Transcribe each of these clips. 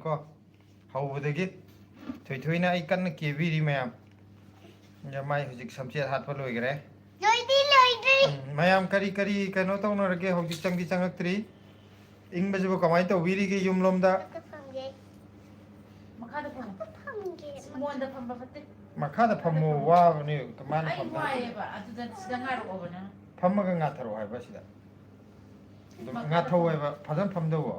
ko hawbadagi thoithoina ai kan kebiri mayam ya mai hujik samche hat pa loigre loidri mayam kari kari kano tawnarage hojik changdi changaktri ingbajibu kamai tawbiri gi yumlomda makada phamma fatte makada phammo wabani kamana ai phamma waye ba aduda sidanga ro bana phammaga nga tharo haiba sida nga thawai ba phajan phamdawo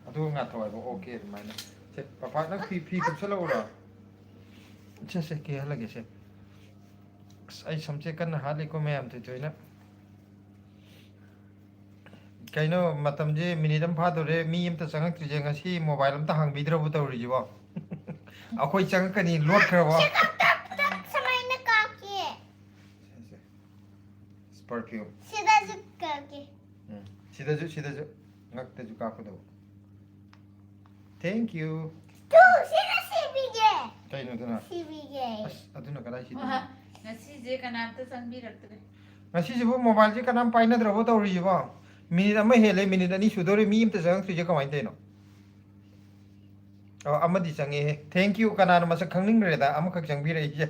adu nga thawai ba okay maina se papa na fi kapsala ura se ke halage se ai samche kan hali ko mayam thoina kaino matam je minidam phadore mi imta changak tri je ngasi mobile am ta hang bidro bu tawri jibo akhoi changak kani load kharwa samaina ka ke perfume sida ju ka ke sida ju ngak ta ju ka ko do thank you tu sida sibige kaino duna sibige aduna kada shi ngasi je kanam ta sanbi raktre ngasi jibo mobile je kanam paina dro bu tawri jibo minute ama hele minute ani sudore mi imta changak tri je kamai teno amadi change thank you kanana masa khangning re da am khak changbire ya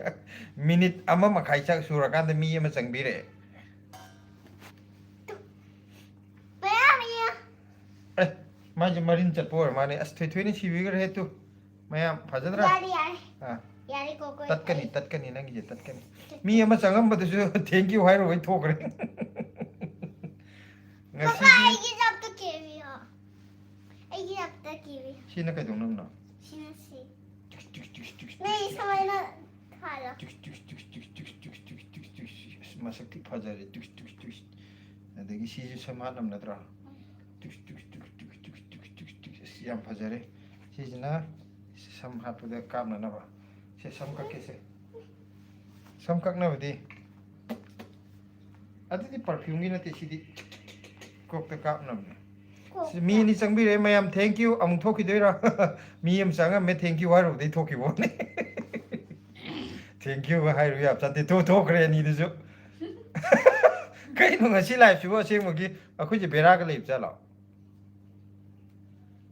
minute ama makhai chak sura kan da mi ama changbire baya eh ma je marin chat por mane as thoi thoi ni chi wi re tu mayam phajadra yari ha yari ko ko tatkani nang je tatkani mi ama changam badu su thank you hai ro wai thok re ngasi ai gi jab to kevi ha ai gi jab to kevi sina kai dong nang na sinasi नहीं समझना खाला masakti phajare adagi si ju samanam nadra yam phajare si jina sam hapuda kamna na ba se sam ka ke se sam kak na badi adi perfume gi na te si di kok ta kamna mi ni changbi re mayam thank you amung thoki doira mi am changa me thank you haru dei thoki bo ne thank you haru ya chante to thokre ni de jo kai no ngasi live chu se mo gi akhu ji bera ga leip cha la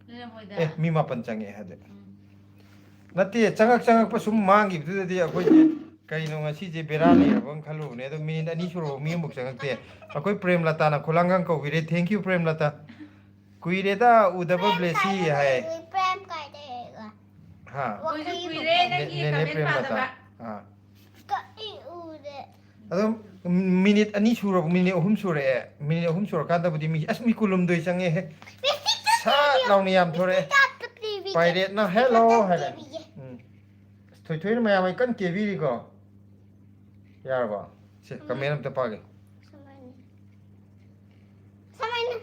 ne moida eh mi ma pan change ha de nati changak pa sum mangi du de akhu ji kai no ngasi je bera le bang khalu ne do mi ani suro mi muk changak te akhu prem lata na khulangang ko vire thank you prem lata कुइरेदा उदब Blessy है प्रेम कर देगा हां कुइरे ना की comment पादबा हां कई उदे अदो minute अनि सुरो मिनिट अहुम सुरे मिनिट अहुम सुरो कादा बुदि मी असमी कुलुम दोइ संगे हे सा लाउनि याम थोरे पाइरेट ना हेलो हेले थोइ थोइ मा याम कन केबी रि को यार बा से कमेंट त पागे समझना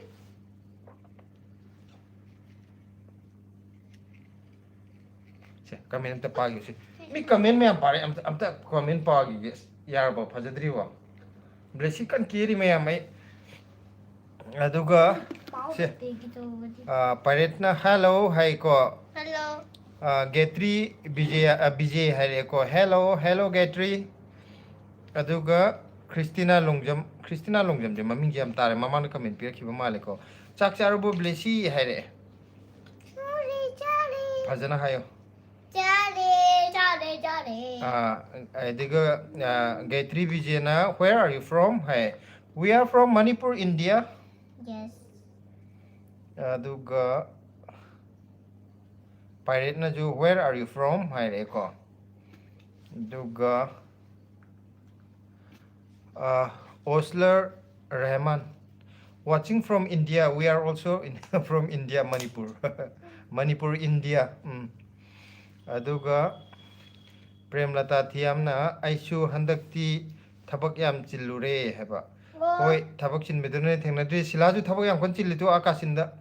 कमेंट त पागे से मी कमेंट में पारे am ta कमेंट पागे यार बा फजद्री वा ब्लेसी कन केरी में am aduga se parent na hello hai ko hello getri bj hai re ko hello getri aduga christina longjam je maming jam tare mama na comment pir khiba male ko chak charubo blesi hai re phajana hayo Jare. aduga getri bj na where are you from hai we are from Manipur, India. Yes. Aduga pirate na ju where are you from hai re ko aduga Osler Rahman watching from India we are also from India Manipur India aduga Premlata Thiamna Aishu handakti thabak yam chillure heba hoi thabak chin bedune thengnadri silaju thabak yam kon chillitu akasinda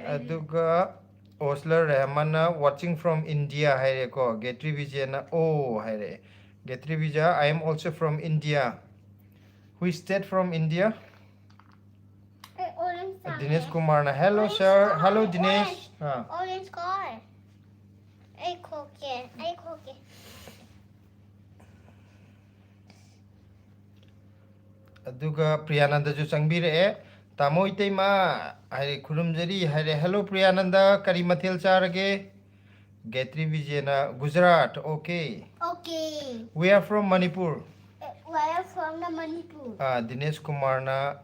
aduga Osler Rahman watching from India haire ko Getri Vijay na oh haire Getri Vijay I am also from India which state from India Dinesh Kumar na hello sir hello Dinesh Orange car. I cook it. aduga Priyananda ju changbire tamoi teima hai khulumjari hai hello Priyananda kari mathel charage Gayatri Vijayna Gujarat. Okay. Okay. We are from Manipur. Where from the Manipur? Dinesh Kumarna.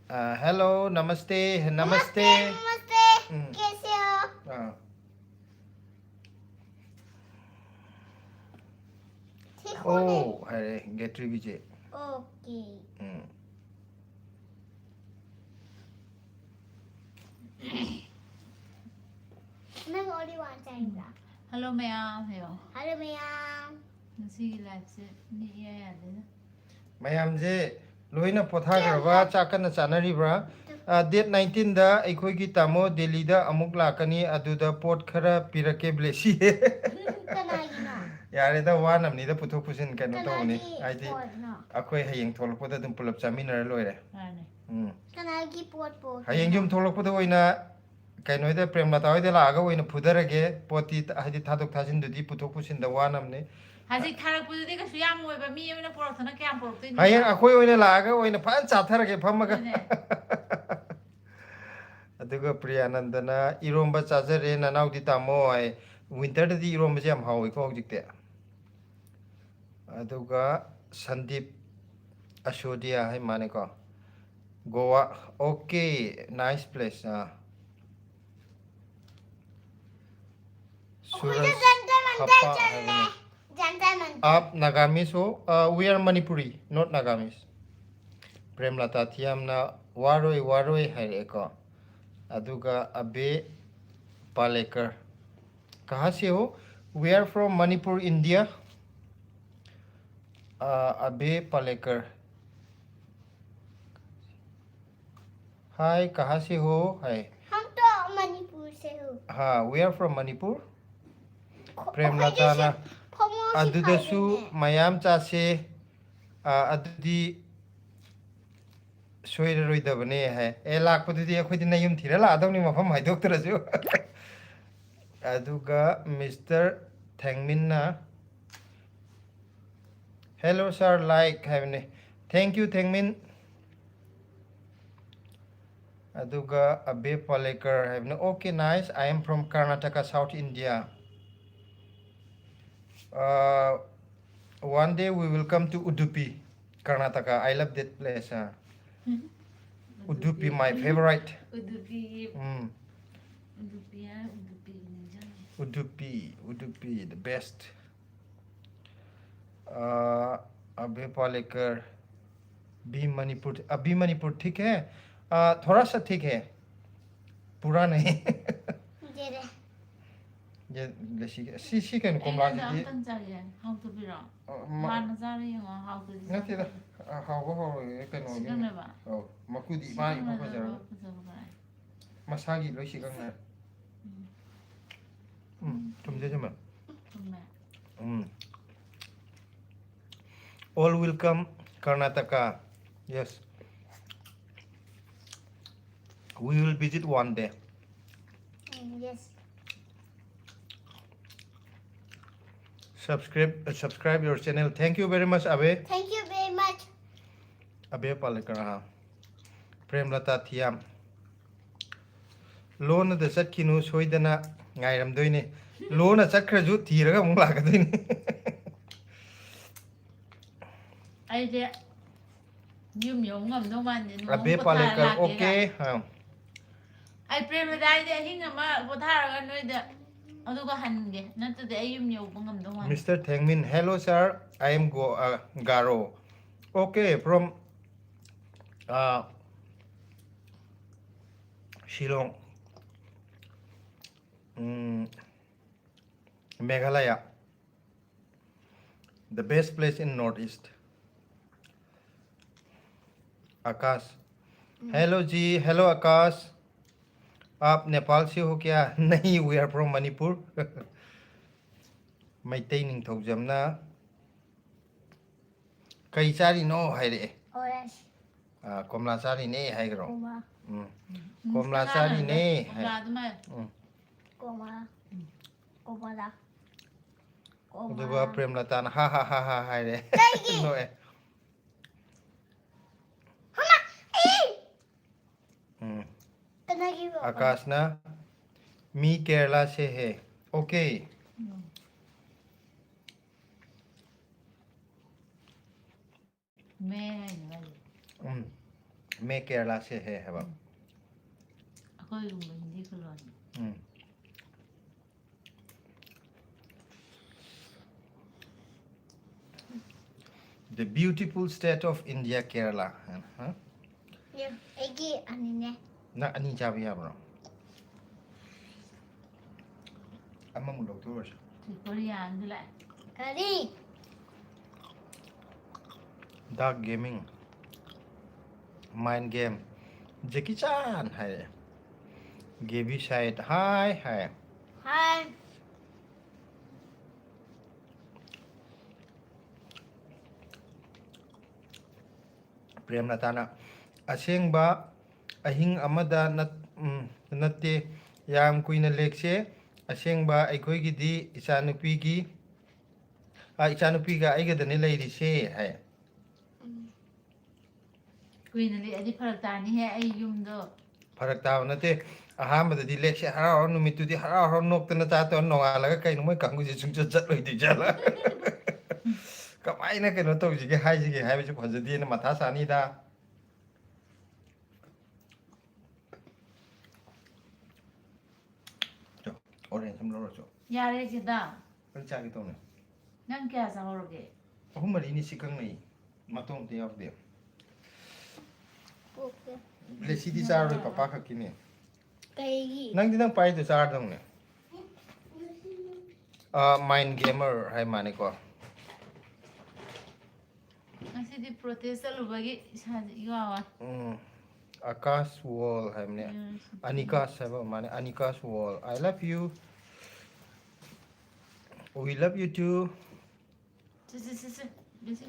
Hello, namaste, namaste. Namaste. Mm. कैसे हो? ठीक हो ने? Oh, अरे Gayatri Vijay. Okay. Mm. मैं only one time ला. Hello ma'am, heyo. Hello ma'am. Ngasi live se ni ya ya de. ꯃꯌꯥꯝꯁꯦ ꯂꯣꯏꯅ ꯄꯣꯊꯥꯈ꯭ꯔꯕ ꯆꯥꯛꯀꯟꯅ ꯆꯥꯅꯔꯤꯕ꯭ꯔꯥ date 19ꯗ ꯑꯩꯈꯣꯏꯒꯤ ꯇꯥꯃꯣ ꯗꯦꯜꯂꯤꯗ ꯑꯃꯨꯛ ꯂꯥꯛꯀꯅꯤ ꯑꯗꯨꯗ ꯄꯣꯠ ꯈꯔ ꯄꯤꯔꯛꯀꯦ ꯕ꯭ꯂꯦꯁꯤ कनागिनो. ꯌꯥꯔꯦꯗ ꯋꯥꯅꯕꯅꯤꯗ ꯄꯨꯊꯣꯛ ꯄꯨꯁꯤꯟ ꯀꯩꯅꯣ ꯇꯧꯕꯅꯤ कनागी ꯍꯥꯏꯗꯤ पोट ना. ꯑꯩꯈꯣꯏ ꯍꯌꯦꯡ ꯊꯣꯛꯂꯛꯄꯗ ꯑꯗꯨꯝ ꯄꯨꯂꯞ ꯆꯥꯃꯤꯟꯅꯔ ꯂꯣꯏꯔꯦ Ane. कनागी pot pot. ꯍꯌꯦꯡ ꯌꯨꯝ ꯊꯣꯛꯂꯛꯄꯗ ꯑꯣꯏꯅ ꯀꯩꯅꯣꯗ ꯄ꯭ꯔꯦꯝꯂꯇꯥ ꯍꯣꯏꯗ ꯂꯥꯛꯑꯒ ꯑꯣꯏꯅ ꯐꯨꯊꯔꯒꯦ ꯄꯣꯠꯇꯤ ꯍꯥꯏꯗꯤ ꯊꯥꯗꯣꯛ ꯊꯥꯖꯤꯟꯗꯨꯗꯤ ꯄꯨꯊꯣꯛ ꯄꯨꯁꯤꯟꯗ ꯋꯥꯅꯕꯅꯤ Haji tharakpududi ka suyam oiba mi amna poroktana kyam poroktoy ni. ꯍꯌꯦꯡ ꯑꯩꯈꯣꯏ ꯑꯣꯏꯅ ꯂꯥꯛꯑꯒ ꯑꯣꯏꯅ ꯐꯖꯅ ꯆꯥꯊꯔꯒꯦ ꯐꯝꯃꯒ ꯑꯗꯨꯒ ꯄ꯭ꯔꯤꯌꯥꯅꯟꯗꯅ ꯏꯔꯣꯝꯕ ꯆꯥꯖꯔꯦ ꯅꯅꯥꯎꯗꯤ ꯇꯥꯃꯣ ꯍꯥꯏ ꯋꯤꯟꯇꯔꯗꯗꯤ ꯏꯔꯣꯝꯕꯁꯦ ꯌꯥꯝ ꯍꯥꯎꯋꯤꯀꯣ ꯍꯧꯖꯤꯛꯇꯤ ꯑꯗꯨꯒ ꯁꯟꯗꯤꯞ ꯑꯁꯣꯗꯤꯌꯥ ꯍꯥꯏ ꯃꯥꯅꯦꯀꯣ गोवा ओके नाइस प्लेस मुझे जंतर मंतर चलना है. जंतर मंतर. आप नागामीज हो we are Manipuri not Nagamese Premlata थियामना वारोई वारोई हाइरेको अदुगा अबे पालेकर कहाँ से हो we are from Manipur India Abe Palekar हाय कहाँ से हो हाय हम तो मणिपुर से हो. हाँ वी आर फ्रॉम मणिपुर प्रेमलताना अदुदसु मयाम चासे अदुदी सोइररोइदबने है ए लाकपदुदी अखोइदि नयुम थिरा लादौनि मफम हाइदोक्तरसु अदुगा मिस्टर थैंगमिनना हेलो सर लाइक हैवने थैंक यू थैंगमिन अदुगा अबे पालेकर हैवने okay nice I am from Karnataka south India one day we will come to Udupi, Karnataka. I love that place. Udupi, my favorite. Udupi. Udupi ya, Udupi ni Udupi, the best. अबे Palekar B Manipur अभी मणिपुर ठीक है थोड़ा सा ठीक है पूरा नहीं ये सी can Komla Ay, ang tangja how to be wrong. Mana zari yung how to be. नथेदा हाउबो हाउ कैनो Sigang na ba? औ मकुदी माई फजर मसागी लोइ सिगांना तुमजे जमा all will come Karnataka yes we will visit one day Yes. subscribe your channel thank you very much abe Thank you very much. abe palekar ha premlata thiam lona da chatkinu soidana ngairam doine lona chakhraju thiraga mung lakadoine Ay, de. Yung ngam no man. abe palekar okay ha Ay, pero dahil de hinga ma botharaga noy de. Aduga hange. Nato de ayum ngam no man. Mr. Thengmin, hello sir. I am Garo. Okay, from Shillong, Meghalaya, the best place in Northeast. Akash hello जी hello Akash आप नेपाल से हो क्या नहीं we are from Manipur Meitei निंथौजमना कई चारिनो हाइरे Orange. कोमला चारिने हाइग्रो Goma. कोमला चारिने Wala duma. Goma. Gomala. दुबा प्रेमलता हा हा हा हा हाइरे नो ए Kanagi. आकाश ना मी केरला से है Okay. แม่อย่างไร मैं केरला से है बाप ก็อยู่เมืองที่คนร้อน The beautiful state of India, Kerala. Huh? เดี๋ยวไอ้กี้อันนี้เนี่ย Na ani chabi ha bro. Amma mu doctor. ที่เกาหลีนั่นแหละ กะรี่ Dark gaming. Mind game. Jackie Chan hai. Gaby side. Hi hi. ใช่ Prem Natana. Asing ba ahing amada natte yam kuina lekse asing ba aikoi gi di ichanupi gi ichanupi ga aiga dane leiri se hai คุยนั่นเลยอันนี้พลักตานี่ให้ไอ้ยุ่มเด้อ Farak taw nate ahamba di lekse haraw numitu di haraw nok tana ta ton no ala ga kai no mai kangu ji chung chat loi di jala kamai na ke no to ji ge hai ji ge hai bi khon ji na matha sa ni da jo oren sam lo jo ยาเลยจิตา kan cha gi to ne นั่งแก่สาวรเก ahum mari ni sikang nei matong te of de ปุ๊บเลย blesi di sar papa kha ki ne ไก่กี้ nang di nang pai to sar dong ne mind gamer hai mane ko นั่นสิที่โปรเทสต์ลูกกี้ชาติยาวอ่ะ Akash wall hai mane Anikas hai ba mane Anikas wall I love you we love you too ซิเดี๋ยวสิ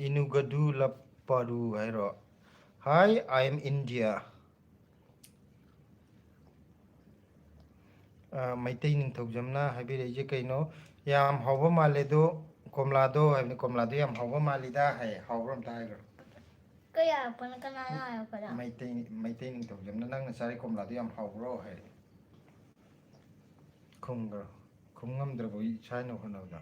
Inugadu lapadu hai ro Hi I am India Maitai ning thok jamna hai bi re je kaino yam hawba male do komla do hai ne komla do yam hawba mali da hai hawram ta hai ก็อยากเป็นกันได้ก็ได้ Maitai ning thok jamna nang na sari komla do yam hawro hai khumgar khumngam dra bo chai no khono da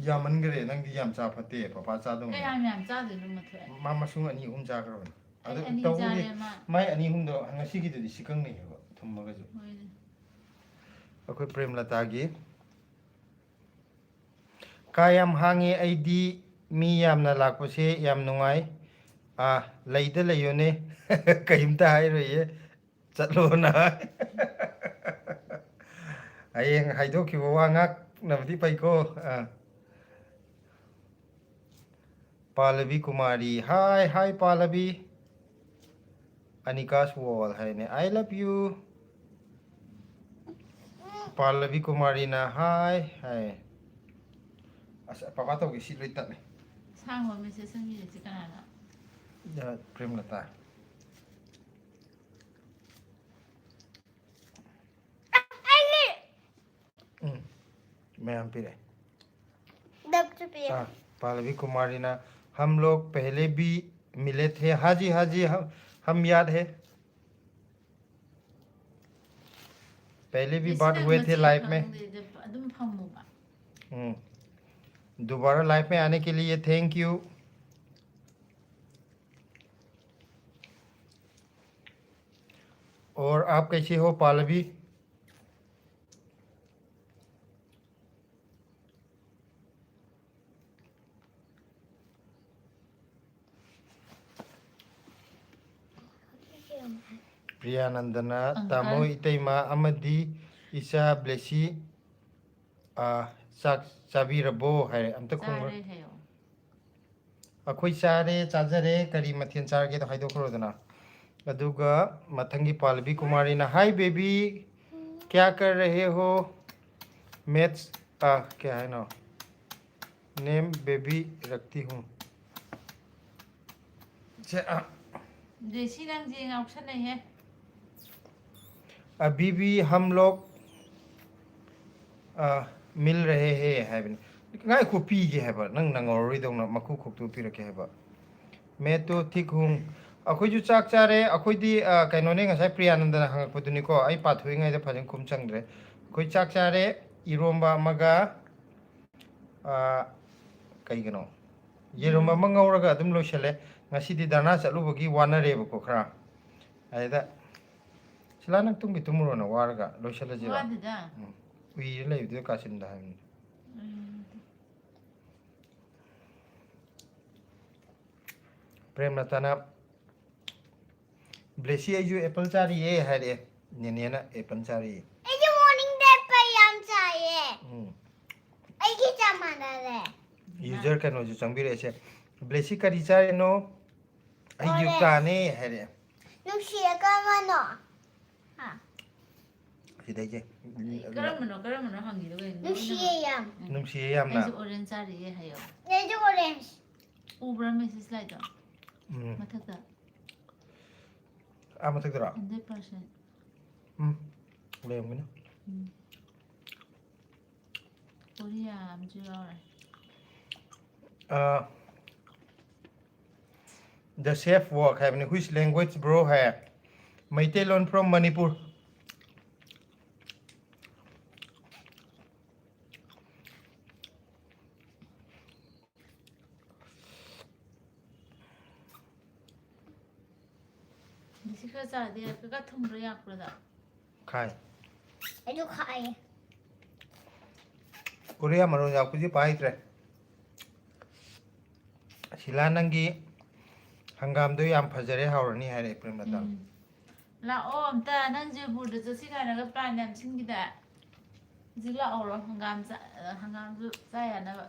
yaman gre nang di yam cha phate papa cha dong ไอ้ยามยามจ้าเดี๋ยวมาเถอะ mama sung ani hum cha karo ไอ้อันนี้จ้าเลยมา mai ani hum do ngasi gi di sikang nei ba thumma ga ju โอ้ย akoi prem lata gi kayam hangi aidi mi yam na lak pase yam nungai leida layone kaim ta hai ro ye chatlo na ayeng haido ki wa ngak na di pai ko Pallavi Kumari hi Pallavi Anika's wall hai ne I love you Pallavi Kumari na hi asa papa to gi sit loi tat ne สร้างหัวไม่ใช่ซึ่งมีจิกันนะ ya prem lata ไอ้นี่ मैं हम पे ดับจะเปลี่ยน पालवी कुमारी ना हम लोग पहले भी मिले थे हाजी हम याद है पहले भी बात हुए थे लाइफ में ดุมพังมุบะ दोबारा लाइफ में आने के लिए थैंक यू और आप कैसे हो पालवी प्रियानंदना तामो इतैमा अमदी इसा ब्लेसी ꯆꯥꯛ ꯆꯥꯕꯤꯔꯕꯣ ꯍꯥꯏꯔꯦ ꯑꯝꯇ จ้า ꯈꯨꯝꯈ꯭ꯔꯣ เลยเหรอ ꯑꯩꯈꯣꯏ ꯆꯥꯔꯦ ꯆꯥꯖꯔꯦ ꯀꯔꯤ ꯃꯊꯦꯜ ꯆꯥꯔꯒꯦꯗꯣ ꯍꯥꯏꯗꯣꯛꯈ꯭ꯔꯣꯗꯅ ꯑꯗꯨꯒ ꯃꯊꯪꯒꯤ ꯄꯥꯜꯂꯕꯤ ꯀꯨꯃꯥꯔꯤꯅ हाय बेबी क्या कर रहे हो मैथ्स क्या है ना नेम बेबी रखती हूँ เดี๋ยวชี้นั่งจริงเอาฉันเลยเฮ้ अभी भी हम लोग मिल रहे हैं है बिनง่ายคูปีกี่है बा नंग नंग औरी दंग ना मखु खुक तो पी रखे है बा ꯃꯦ ꯇꯨ ꯊꯤꯛ ꯍꯨꯡ ꯑꯩꯈꯣꯏꯁꯨ ꯆꯥꯛ ꯆꯥꯔꯦ ꯑꯩꯈꯣꯏꯗꯤ ꯀꯩꯅꯣꯅꯦ ꯉꯁꯥꯏ ꯄ꯭ꯔꯤꯌꯥꯅꯟꯗꯅ ꯍꯪꯉꯛꯄꯗꯨꯅꯤꯀꯣ ꯑꯩ ꯄꯥꯊꯣꯛꯏꯉꯩꯗ ꯐꯖꯅ ꯈꯨꯝ ꯆꯪꯗ꯭ꯔꯦ ꯑꯩꯈꯣꯏ ꯆꯥꯛ ꯆꯥꯔꯦ ꯏꯔꯣꯝꯕ ꯑꯃꯒ ꯀꯩꯒꯤꯅꯣ ꯌꯦꯔꯨꯝ ꯑꯃ ꯉꯧꯔꯒ ꯑꯗꯨꯝ ꯂꯣꯏꯁꯤꯜꯂꯦ ꯉꯁꯤꯗꯤ ꯙꯔꯅꯥ ꯆꯠꯂꯨꯕꯒꯤ ꯋꯥꯅꯔꯦꯕꯀꯣ ꯈꯔ ꯑꯗꯨꯗ ꯁꯤꯂꯥ ꯅꯪ ꯇꯨꯝꯒꯤ ꯇꯨꯝꯃꯨꯔꯣꯅ ꯋꯥꯔꯒ ꯂꯣꯏꯁꯤꯜꯂꯁꯤꯔꯣ ꯋꯥꯗꯦꯗ ꯎꯏꯔ ꯂꯩꯕꯗꯨꯗ ꯀꯥꯁꯤꯟꯗ ꯍꯥꯏꯕꯅꯤ ꯄ꯭ꯔꯦꯝꯂꯇꯥꯅ ꯕ꯭ꯂꯦꯁꯤ ꯑꯩꯁꯨ ꯑꯦꯄꯜ ꯆꯥꯔꯤꯌꯦ ꯍꯥꯏꯔꯛꯑꯦ ꯅꯦꯅꯦꯅ ꯑꯦꯄꯜ ꯆꯥꯔꯤꯌꯦ ꯑꯩꯁꯨ ꯃꯣꯔꯅꯤꯡꯗ ꯑꯦꯄꯜ ꯌꯥꯝ ꯆꯥꯏꯌꯦ ꯑꯩꯒꯤ ꯆꯞ ꯃꯥꯟꯅꯔꯦ ꯌꯨꯖꯔ ꯀꯩꯅꯣꯁꯨ ꯆꯪꯕꯤꯔꯛꯏꯁꯦ ꯕ꯭ꯂꯦꯁꯤ ꯀꯔꯤ ꯆꯥꯔꯤꯅꯣ ꯑꯩ ꯑꯣꯔꯦꯟꯖ ꯌꯨꯛꯇꯥꯅꯦ ꯍꯥꯏꯔꯛꯑꯦ ꯅꯨꯡꯁꯤꯌꯦ ꯀꯔꯝꯕꯅꯣ ꯁꯤꯗꯩꯁꯦ ꯀꯔꯝꯕꯅꯣ ꯍꯪꯉꯤꯗꯣ ꯀꯩꯅꯣ ꯅꯨꯡꯁꯤꯌꯦ ꯌꯥꯝ ꯅꯨꯡꯁꯤꯌꯦ ꯌꯥꯝꯅ ꯑꯩꯁꯨ ꯑꯣꯔꯦꯟꯖ ꯆꯥꯔꯤꯌꯦ ꯍꯥꯏꯌꯣ ꯑꯩꯁꯨ ꯑꯣꯔꯦꯟꯖ ꯎꯕ꯭ꯔꯥ ꯃꯦꯁꯦꯖ ꯂꯥꯏꯗꯣ ꯃꯊꯛꯇ ꯃꯊꯛꯇꯔꯣ 100% ꯂꯩꯔꯝꯒꯅꯤ ꯀꯣꯔꯤꯌꯥ ꯑꯃꯁꯨ ꯌꯥꯎꯔꯦ ꯗ ꯁꯦꯐ ꯋꯥꯛ ꯍꯥꯏꯕꯅꯤ ꯍꯨꯏꯁ ꯂꯦꯡꯒ꯭ꯋꯦꯖ ꯕ꯭ꯔꯣ ꯍꯥꯏ ꯃꯩꯇꯩꯂꯣꯟ ꯐ꯭ꯔꯣꯝ ꯃꯅꯤꯄꯨꯔ ꯁꯤ ꯈꯔ ꯆꯥꯔꯗꯤ ꯀꯀꯥ ꯊꯨꯝꯕ꯭ꯔꯥ ꯌꯥꯛꯄ꯭ꯔꯥꯗ ꯈꯥꯏ ꯑꯩꯁꯨ ꯈꯥꯏꯌꯦ ꯀꯣꯔꯤꯌꯥ ꯃꯔꯣꯟ ꯌꯥꯎꯄꯁꯤ ꯄꯥꯏꯗ꯭ꯔꯦ ꯁꯤꯂꯥ ꯅꯪꯒꯤ ꯍꯪꯒꯥꯝꯗꯣ ꯌꯥꯝ ꯐꯖꯔꯦ ꯍꯥꯎꯔꯅꯤ ꯍꯥꯏꯔꯛꯑꯦ ꯄ꯭ꯔꯦꯝꯂꯇꯥ ꯂꯥꯛꯑꯣ ꯑꯝꯇ ꯅꯪ ꯖꯣꯏꯄꯨꯔꯗ ꯆꯠꯁꯤ ꯀꯥꯏꯅꯒ ꯄ꯭ꯂꯥꯟ ꯌꯥꯝ ꯁꯤꯟꯈꯤꯗꯥꯏ ꯍꯧꯖꯤꯛ ꯂꯥꯛꯑꯣꯔꯣ ꯍꯪꯒꯥꯝꯁꯨ ꯆꯥ ꯌꯥꯅꯕ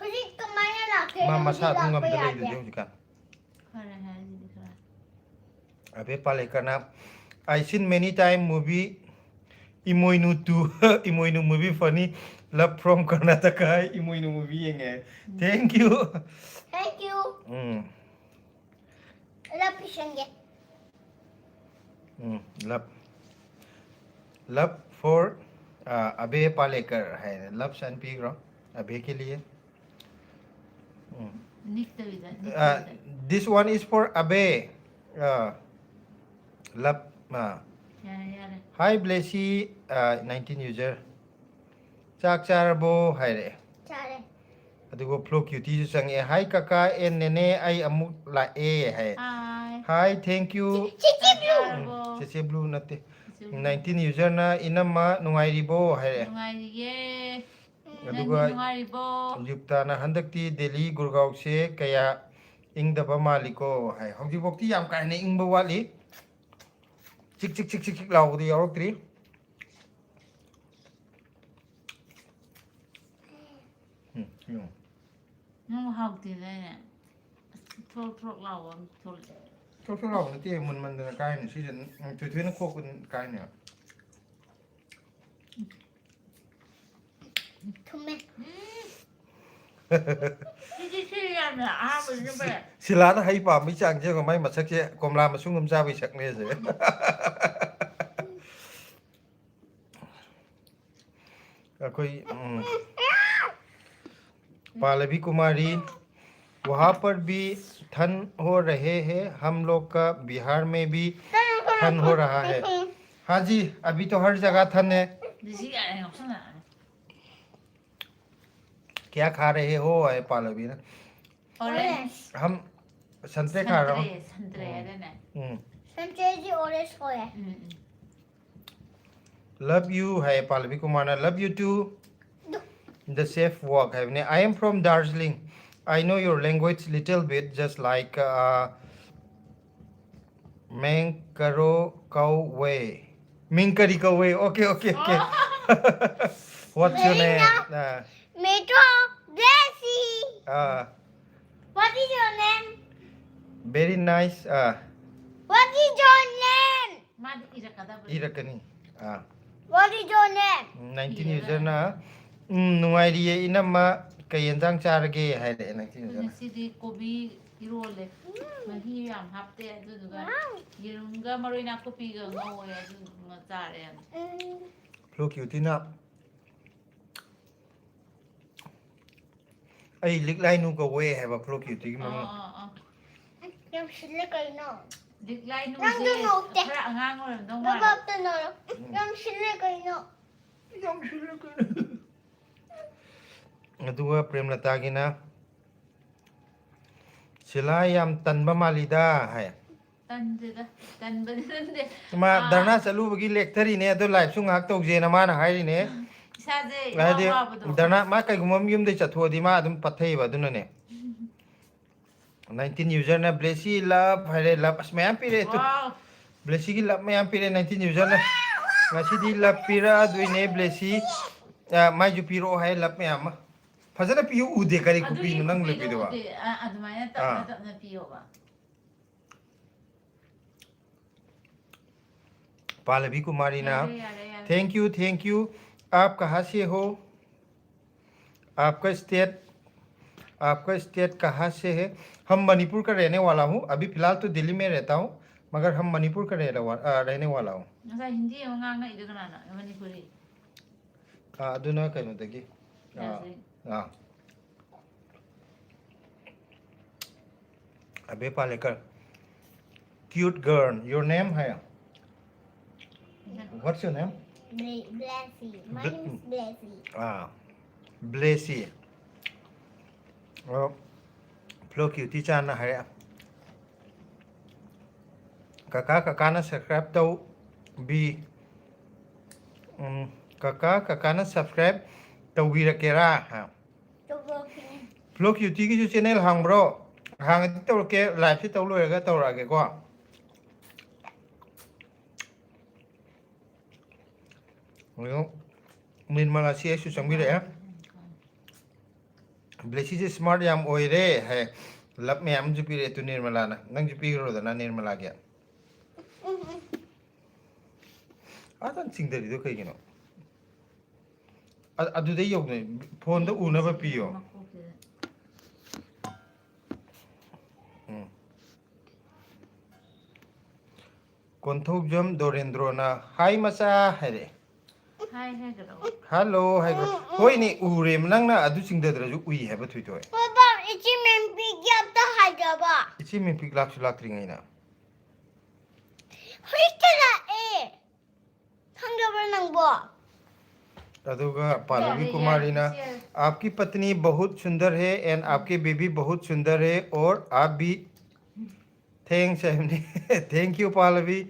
ꯍꯧꯖꯤꯛ ꯀꯃꯥꯏꯅ ꯂꯥꯛꯀꯦ ꯃꯥ ꯃꯁꯥ ꯍꯧꯖꯤꯛ ꯑꯗꯨꯝ ꯂꯥꯛꯄ ꯉꯝꯗ ꯌꯥꯗꯦ ꯂꯩꯗꯨꯗꯤ ꯍꯧꯖꯤꯛꯀꯥꯟ ꯐꯔꯦ ꯍꯥꯏꯔꯤꯁꯤꯗꯤ ꯈꯔ ꯑꯕꯦ ꯄꯥꯂꯦꯀꯔꯅ I seen many time movie Imoinu 2 Imoinu movie funny Love from Karnataka Imoinu movie yenge thank you Thank you. Lapishenge. love for अबे पालेकर है लव सन पीग्रो अबे के लिए निकतविदा this one is for abe love यारे hi blessy 19 user chak charabo haire Chare. adugo flow cutie ju change hi kaka en nene ai amuk la e hai hi thank you Chichi blue. Cheche blue nate 19 user na inama nungairibo haire नुंगाइरिये aduga नुंगाइरिबो yukta na handakti delhi gurgaon se kaya ingdaba maliko hai hauji bokti yam ka ne ingba wali chik chik chik chik laudi yaroktri नु हाउती लेने थोक थोक लाओ थोक Chok chok lau nati mun man dana kai ni season tu tu na ko kun kai ni Tume. 치치치야면 아무 좀 봐. sila na hai pa mi chang je ko mai masak je komla masung ngam cha bi sak ne je कोई पालवी कुमारी वहाँ पर भी ठन हो रहे हैं हम लोग का बिहार में भी ठन हो रहा है हाँ जी अभी तो हर जगह ठन है 시간이 없으나. क्या खा रहे हो है पालवी ना 오렌지. हम संतरे खा रहा हूँ संतरे 되네. Sancheji orange koye. Love you है Palvi Kumar love you too the safe walk है I am from Darjeeling I know your language little bit just like Mengkaro Kauwe. Minkari Kauwe. Okay. What's your name? Metro Blessy. What is your name? Very nice. What is your name? 마디 이rakada. Irakani. What is your name? 19 user na. Nuairiye inama kayenzang charage haide 19 user. ꯉꯁꯤꯗꯤ ꯀꯣꯕꯤ ꯏꯔꯣꯜꯂꯦ ꯃꯍꯤ ꯌꯥꯝ ꯍꯥꯞꯇꯦ ꯑꯗꯨꯗꯨꯒ ꯌꯦꯔꯨꯝꯒ ꯃꯔꯣꯏ ꯅꯥꯀꯨꯞꯄꯤꯒ ꯉꯧꯋꯦ ꯑꯗꯨꯗꯨꯒ ꯆꯥꯔꯦ Look you tina. Ai lik lai nu ko we have a flow cutie ꯑ mama. ꯑ ꯑ Yang sila kayo. เด็กไล่นู่น นั่ง สิ ดูหนูเด็ก พระอ่างเลยต้อง Baba ว่า tanong. Yang sila kayo. Yang sila ka na. Aduga Premlata ki na. Sila yam tanba malida hai. ตันจะตันไปนั่นเด้ Ma darna salu bagi lecture ne ado live sung hak tok je na ma na hai ne. ชาเจ Adi ว่าประตู darna ma kai gumam yum de chatho di ma adum pathai ba dun ne. 19 user na blessy love hai re love as mayam pire tu. ว้าว Blessy ki love mayam pire 19 user na. Ngasi di love pira adui ne blessy mai ju piro hai love mayam ma. Fazana piu ude kari ku pi nang le pi de wa. อันมาเนี่ยตัดนะพี่โอว่า पालवी कुमारी ना thank you आप कहाँ से हो आपका state कहाँ से है हम मणिपुर का रहने वाला हूँ अभी फिलहाल तो दिल्ली में रहता हूँ मगर हम मणिपुर का रहने वाला हूँ ภาษาฮินดีมันง่ายๆอีกขนาดนั้นมันนี่คุย अदुना कहीं तकी Abe Palekar cute girl your name है what's your name Blessy. My name is Blessy. Blessy फ्लो क्यूटी चाना है काका ना सब्सक्राइब तो भी काका ना सब्सक्राइब तो भी रखेरा हाँ फ्लो क्यूटी की जो चैनल हांग ब्रो हांग तो के लाइव से तो लोग तो रखे को निर्मला सी ऐसे संगी रहे ब्लेसी से स्मार्ट याम ओइरे है लब में हम जुपी रे तू निर्मला ना नंग जुपी करो ना निर्मला क्या आता सिंगदरी तो कहीं नो अदुदे योग ने फोन तो उन्हें भी पियो कौन जम दोरेंद्रो ना हाय मसा है रे ให้กระโดด हेलो हाय होय नी उरे मनंग ना अदु सिंगदरजु उई है बथुई तो Baba, ichi men pigya ta hajaba. इसी में पिक लाख सुलाक रिंग ना Hikala Hangaba nang bo. अदुगा पालवी कुमारी ना आपकी पत्नी बहुत सुंदर है एंड आपके बेबी बहुत सुंदर है और आप भी थैंक यू पालवी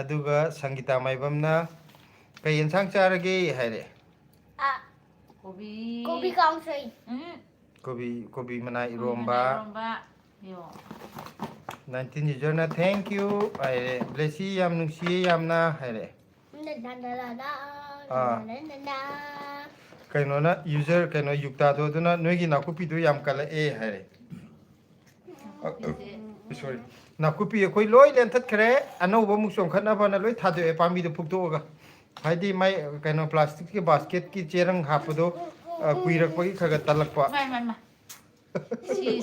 अदुगा संगीता माइबम ना कई इंसान चाह रहे है रे Ah, โคบี kobi kangsay. อืม कोबी मना इरोम्बा รอมบ้าพี่โอ 19 यूजर ना थैंक यू है रे ब्लेसी याम नुसी याम ना है रे कहीं ना यूजर कहीं युक्ता तो ना नोई की नाकुपी तो याम कल ए है रे सॉरी नाकुपी कोई लोई लेन थत करे अनौब मुसों खतना बना लोई था दो पामी तो फुकतोगा हाइदी मैं कहीं प्लास्टिक के बास्केट की चेरंग हापदो कुइरक पगी खग तलक पा ไม่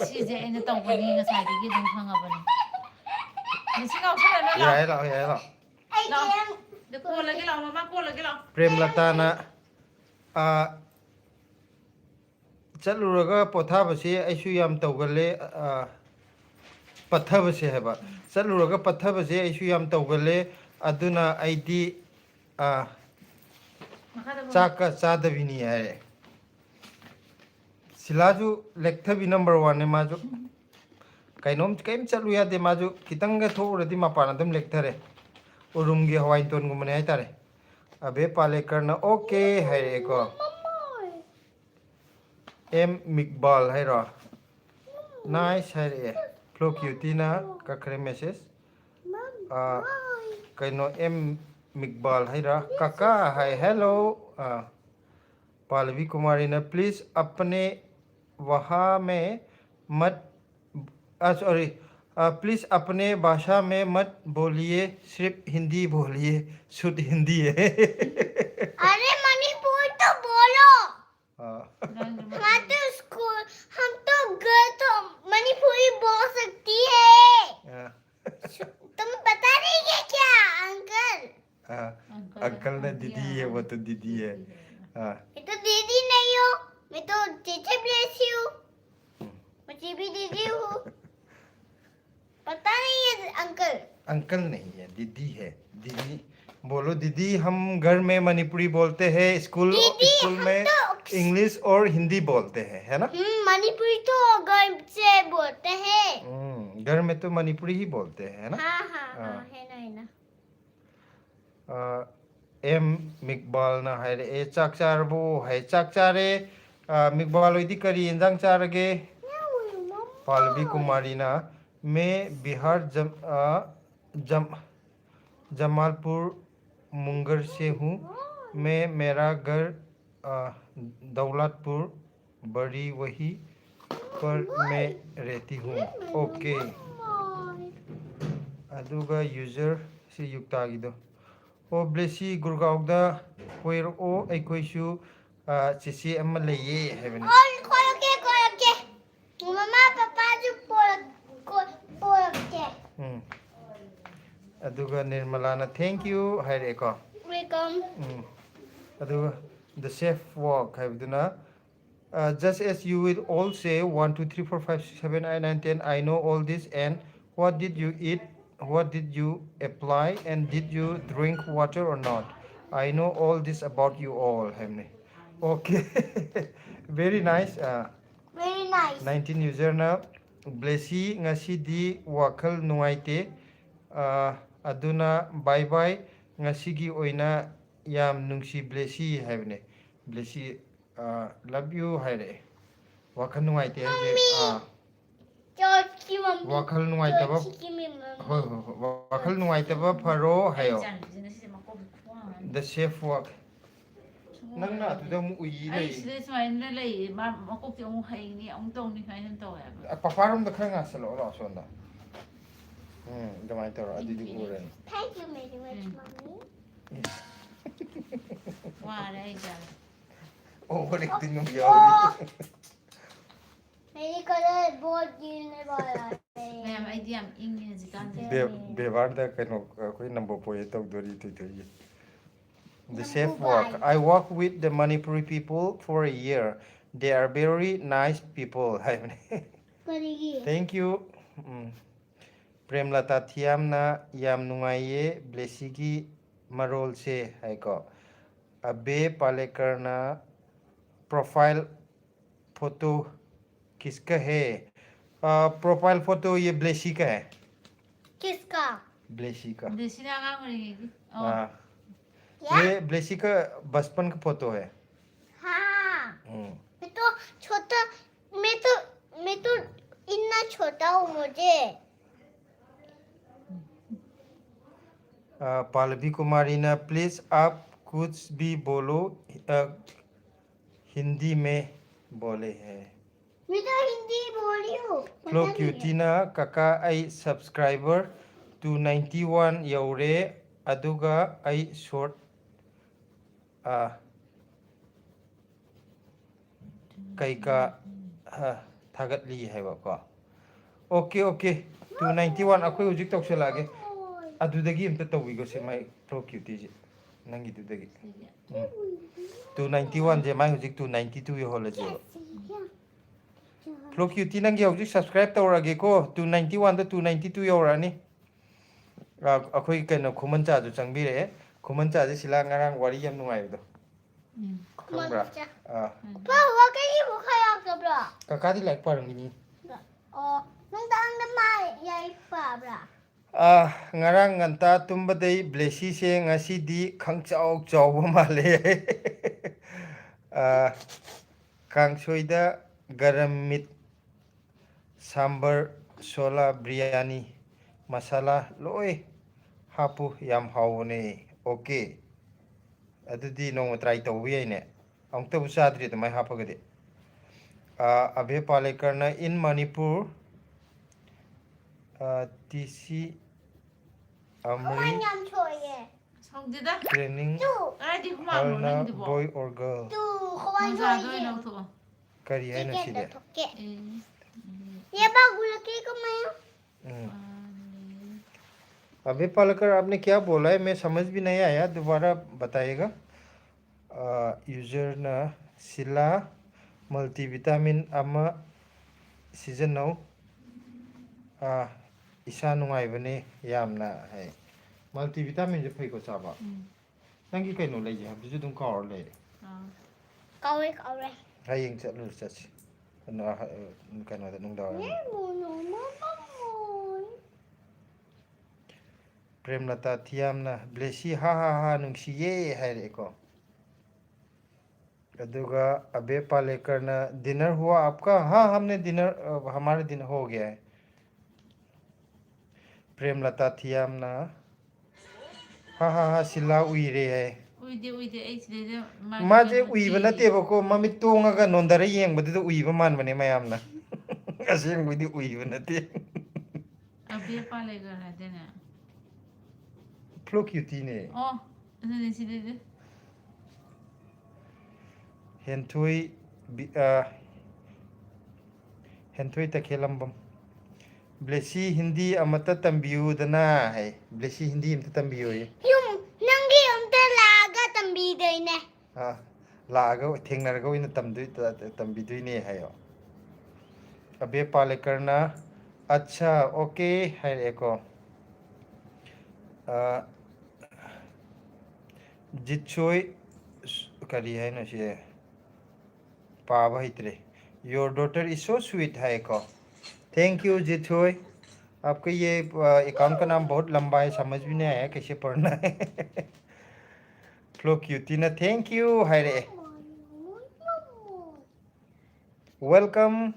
ชีเจเอ็นจะต้องวันนี้ก็ใส่ตะกี้ดึงพังอ่ะวันนี้เดี๋ยวชิเอาใช่ไหม या เรา है ला Ay, kaya เดี๋ยวกลัวอะไรกันเรามากลัวอะไรกันเรา प्रेमलता ना चलुरगा पोथाबसे ऐसु याम तौगले पत्थबसे है बा चलुरगा पत्थबसे ऐसु याम तौगले अदुना आईडी चाका चादबिनी है सिलाजु लेक्थबी नंबर 1 ने माजु कइनोम कइम चलु यादे माजु कितंग थोरदि मापान दम लेक्थरे उरुम गे हवाई तोन गुमने है तारे अबे पाले करना ओके है को एम मिकबाल है रो नाइस है रे फ्लो क्यूटी ना कखरे मैसेज कइनो एम मिकबाल है रा काका है हेलो पालवी कुमारी ने प्लीज अपने वहाँ में मत सॉरी प्लीज अपने भाषा में मत बोलिए सिर्फ हिंदी बोलिए शुद्ध हिंदी है अरे मणिपुर तो बोलो हाँ। हम तो स्कूल हम तो गए तो मणिपुरी बोल सकती है तुम बता रही है क्या अंकल अंकल ने दीदी है वो तो दीदी है मैं तो दीदी नहीं हूँ मैं तो चेचे ब्लेसी हूँ मुझे भी दीदी हूँ पर अंकल अंकल नहीं है, दीदी है। दीदी बोलो दीदी। हम घर में मणिपुरी बोलते हैं, स्कूल दीदी, स्कूल हम में तो- इंग्लिश और हिंदी बोलते हैं, है ना? मणिपुरी तो घर से बोलते हैं। घर में तो मणिपुरी ही बोलते हैं, है ना? हाँ हाँ हाँ। हाँ है ना एम मिकबाल ना है ए चाक चारबो है चाक चारे। मिकबाल होइदी करी इंजांग चारगे। पालवी कुमारी ना मैं बिहार जमालपुर मुंगर से हूँ। मैं मेरा घर दौलतपुर बड़ी वही पर मैं रहती हूँ। ओके। अदुगा यूजर से युक्तागिदो ओ ब्लेसी गुरगावदा कोइरो अखोइसु चिची अमा लैये हैबने। और कोरके मम्मा पापा जो पोरके अदुगा निर्मलाना थैंक यू हाइरेको। वेलकम अदुगा द सेफ वॉक हैबदुना just as you will all say 1 2 3 4 5 6 7 8 9 10 I know all this and what did you eat, what did you apply, and did you drink water or not? I know all this about you all. Hamne. Okay. Very nice. very nice 19 user na blessy ngasi di wakal nuaite aduna bye bye ngasi gi oina yam nungsi blessy havne blessy love you haire wakal nuaite haje George की mummy wakal nuaite ba George की mummy ho ho wakal nuaite ba pharo hayo the safe walk nang na tu da mu ui ai nei sile sumaina lei ma makok ti ong hai ni ong tong ni kai nan to ya paparom da khanga salo lo sonda gamai toro adi di uren thank you very much mommy wa dai ja overacting ng yawi मेरी colour बहुत गिरने वाला है ma'am ai di am ing ni jikan व्यवहार दा कनो कोई number पोए तो दोरी तो the safe walk. I walk with the Manipuri people for a year. They are very nice people. करेगी Thank you. Premlata Thiamna yam nungaye blessigi marol se haiko. Abe Palekar na profile photo किसका है? Profile photo ये ब्लेसी का है। किसका ब्लेसी का। देसी ना का करेगी हाँ क्या ये ब्लेसी का बचपन का फोटो है। हाँ मैं तो छोटा मैं तो इतना छोटा हूँ मुझे पालवी कुमारी ना प्लीज आप कुछ भी बोलो हिंदी में बोले हैं। मैं तो हिंदी बोल रही हूँ फ्लो क्यूटीना काका आई सब्सक्राइबर 291 यौरे अदुगा आई शॉर्ट कईका थागतली है बाको। ओके ओके 291 अखोई हुजिक तौसलागे अदुदगी अमता तौविगो से माय फ्लो क्यूटी जे नंगी दुदगी 291 जे माय हुजिक 292 योहोले जे फ्लो क्यूटी नंगी हुजिक सब्सक्राइब तौरागे को 291 द 292 योरानी अखोई कनो खुमन चा जो चंगबिरे खुमन चा जे सिला ngarang wari yam nungaibdo खंबरा पापा कहीं बुखार आ गया काका दी लाइक पारंगिनी नंग दांग दमाई याई पाबरा ngarang nganta tumbadai blessy se ngasi di khangchau chau male kangsoida garam meat sambar sola biryani masala loi hapu yam hawne okay adudi no try to wi ne amta bu sadri to mai hapagade abe palekar na in manipur tc amri नाम छोड़िए 성지다 training ai di kuma mo harna nang di bo boy or girl तू हवाई sa do छोड़िए no to kari hai na ठीक है sile तो के ये बागुल के को मैं अभी पालकर आपने क्या बोला है मैं समझ भी नहीं आया दोबारा बताइएगा यूजर ना सिला मल्टीविटामिन अमा सीजन नौ ꯏꯁꯥ ꯅꯨꯡꯉꯥꯏꯕꯅꯦ ꯌꯥꯝꯅ ꯍꯥꯏ ꯃꯜꯇꯤꯚꯤꯇꯥꯃꯤꯟꯁꯦ ꯐꯩꯀꯣ ꯆꯥꯕ ꯅꯪꯒꯤ ꯀꯩꯅꯣ ꯂꯩꯒꯦ ꯍꯥꯏꯕꯗꯨꯁꯨ ꯑꯗꯨꯝ ꯀꯥꯎꯔ ꯂꯩꯔꯦ Kaure, kaure. ꯍꯌꯦꯡ ꯆꯠꯁꯤ ꯀꯩꯅꯣꯗ ꯅꯨꯡꯗꯥꯡꯋꯥꯏꯔꯝ प्रेमलता थियामना ब्लेसी हा हा हा नुंगसिये हायरेको अदुगा अबे पालेकर ना डिनर हुआ आपका हाँ हमने डिनर हमारे दिन हो गया है प्रेमलता थियामना हा हा हा सिला उइरे है उइदे उइदे ꯑꯩ ꯁꯤꯗꯩꯗ माजे ꯀꯩꯅꯣ उइब ꯊꯤꯔꯤ नतेबको ममित तोंगागा नोंदरा येंबदुदा उइबा मानबने मयामना असेंबुदि उइबा नते ꯑꯕꯦ ꯄꯥꯂꯦꯀꯔ ꯍꯥꯏꯗꯅꯦ फ्लो क्यूटीने ꯑꯣ ꯑꯗꯨꯗꯤ ꯁꯤꯗꯩꯗ हेंथुई हेंथुई तखेलंबम ब्लेसी हिंदी अमता तंबियुदना है ब्लेसी हिंदी अमता तंबियो ये Yung, nangi umta laga tambiday हाँ लागा थेंगनरगा ओइना तंबिदुइने हायो अबे पालेकरना अच्छा ओके है एको जिचोई करी है ना से पावा हितरे your daughter is so sweet है एको थैंक यू जिचोई आपका ये अकाउंट का नाम बहुत लंबा है समझ भी नहीं आया कैसे पढ़ना है फ्लो क्यूटीना थैंक यू है रे वेलकम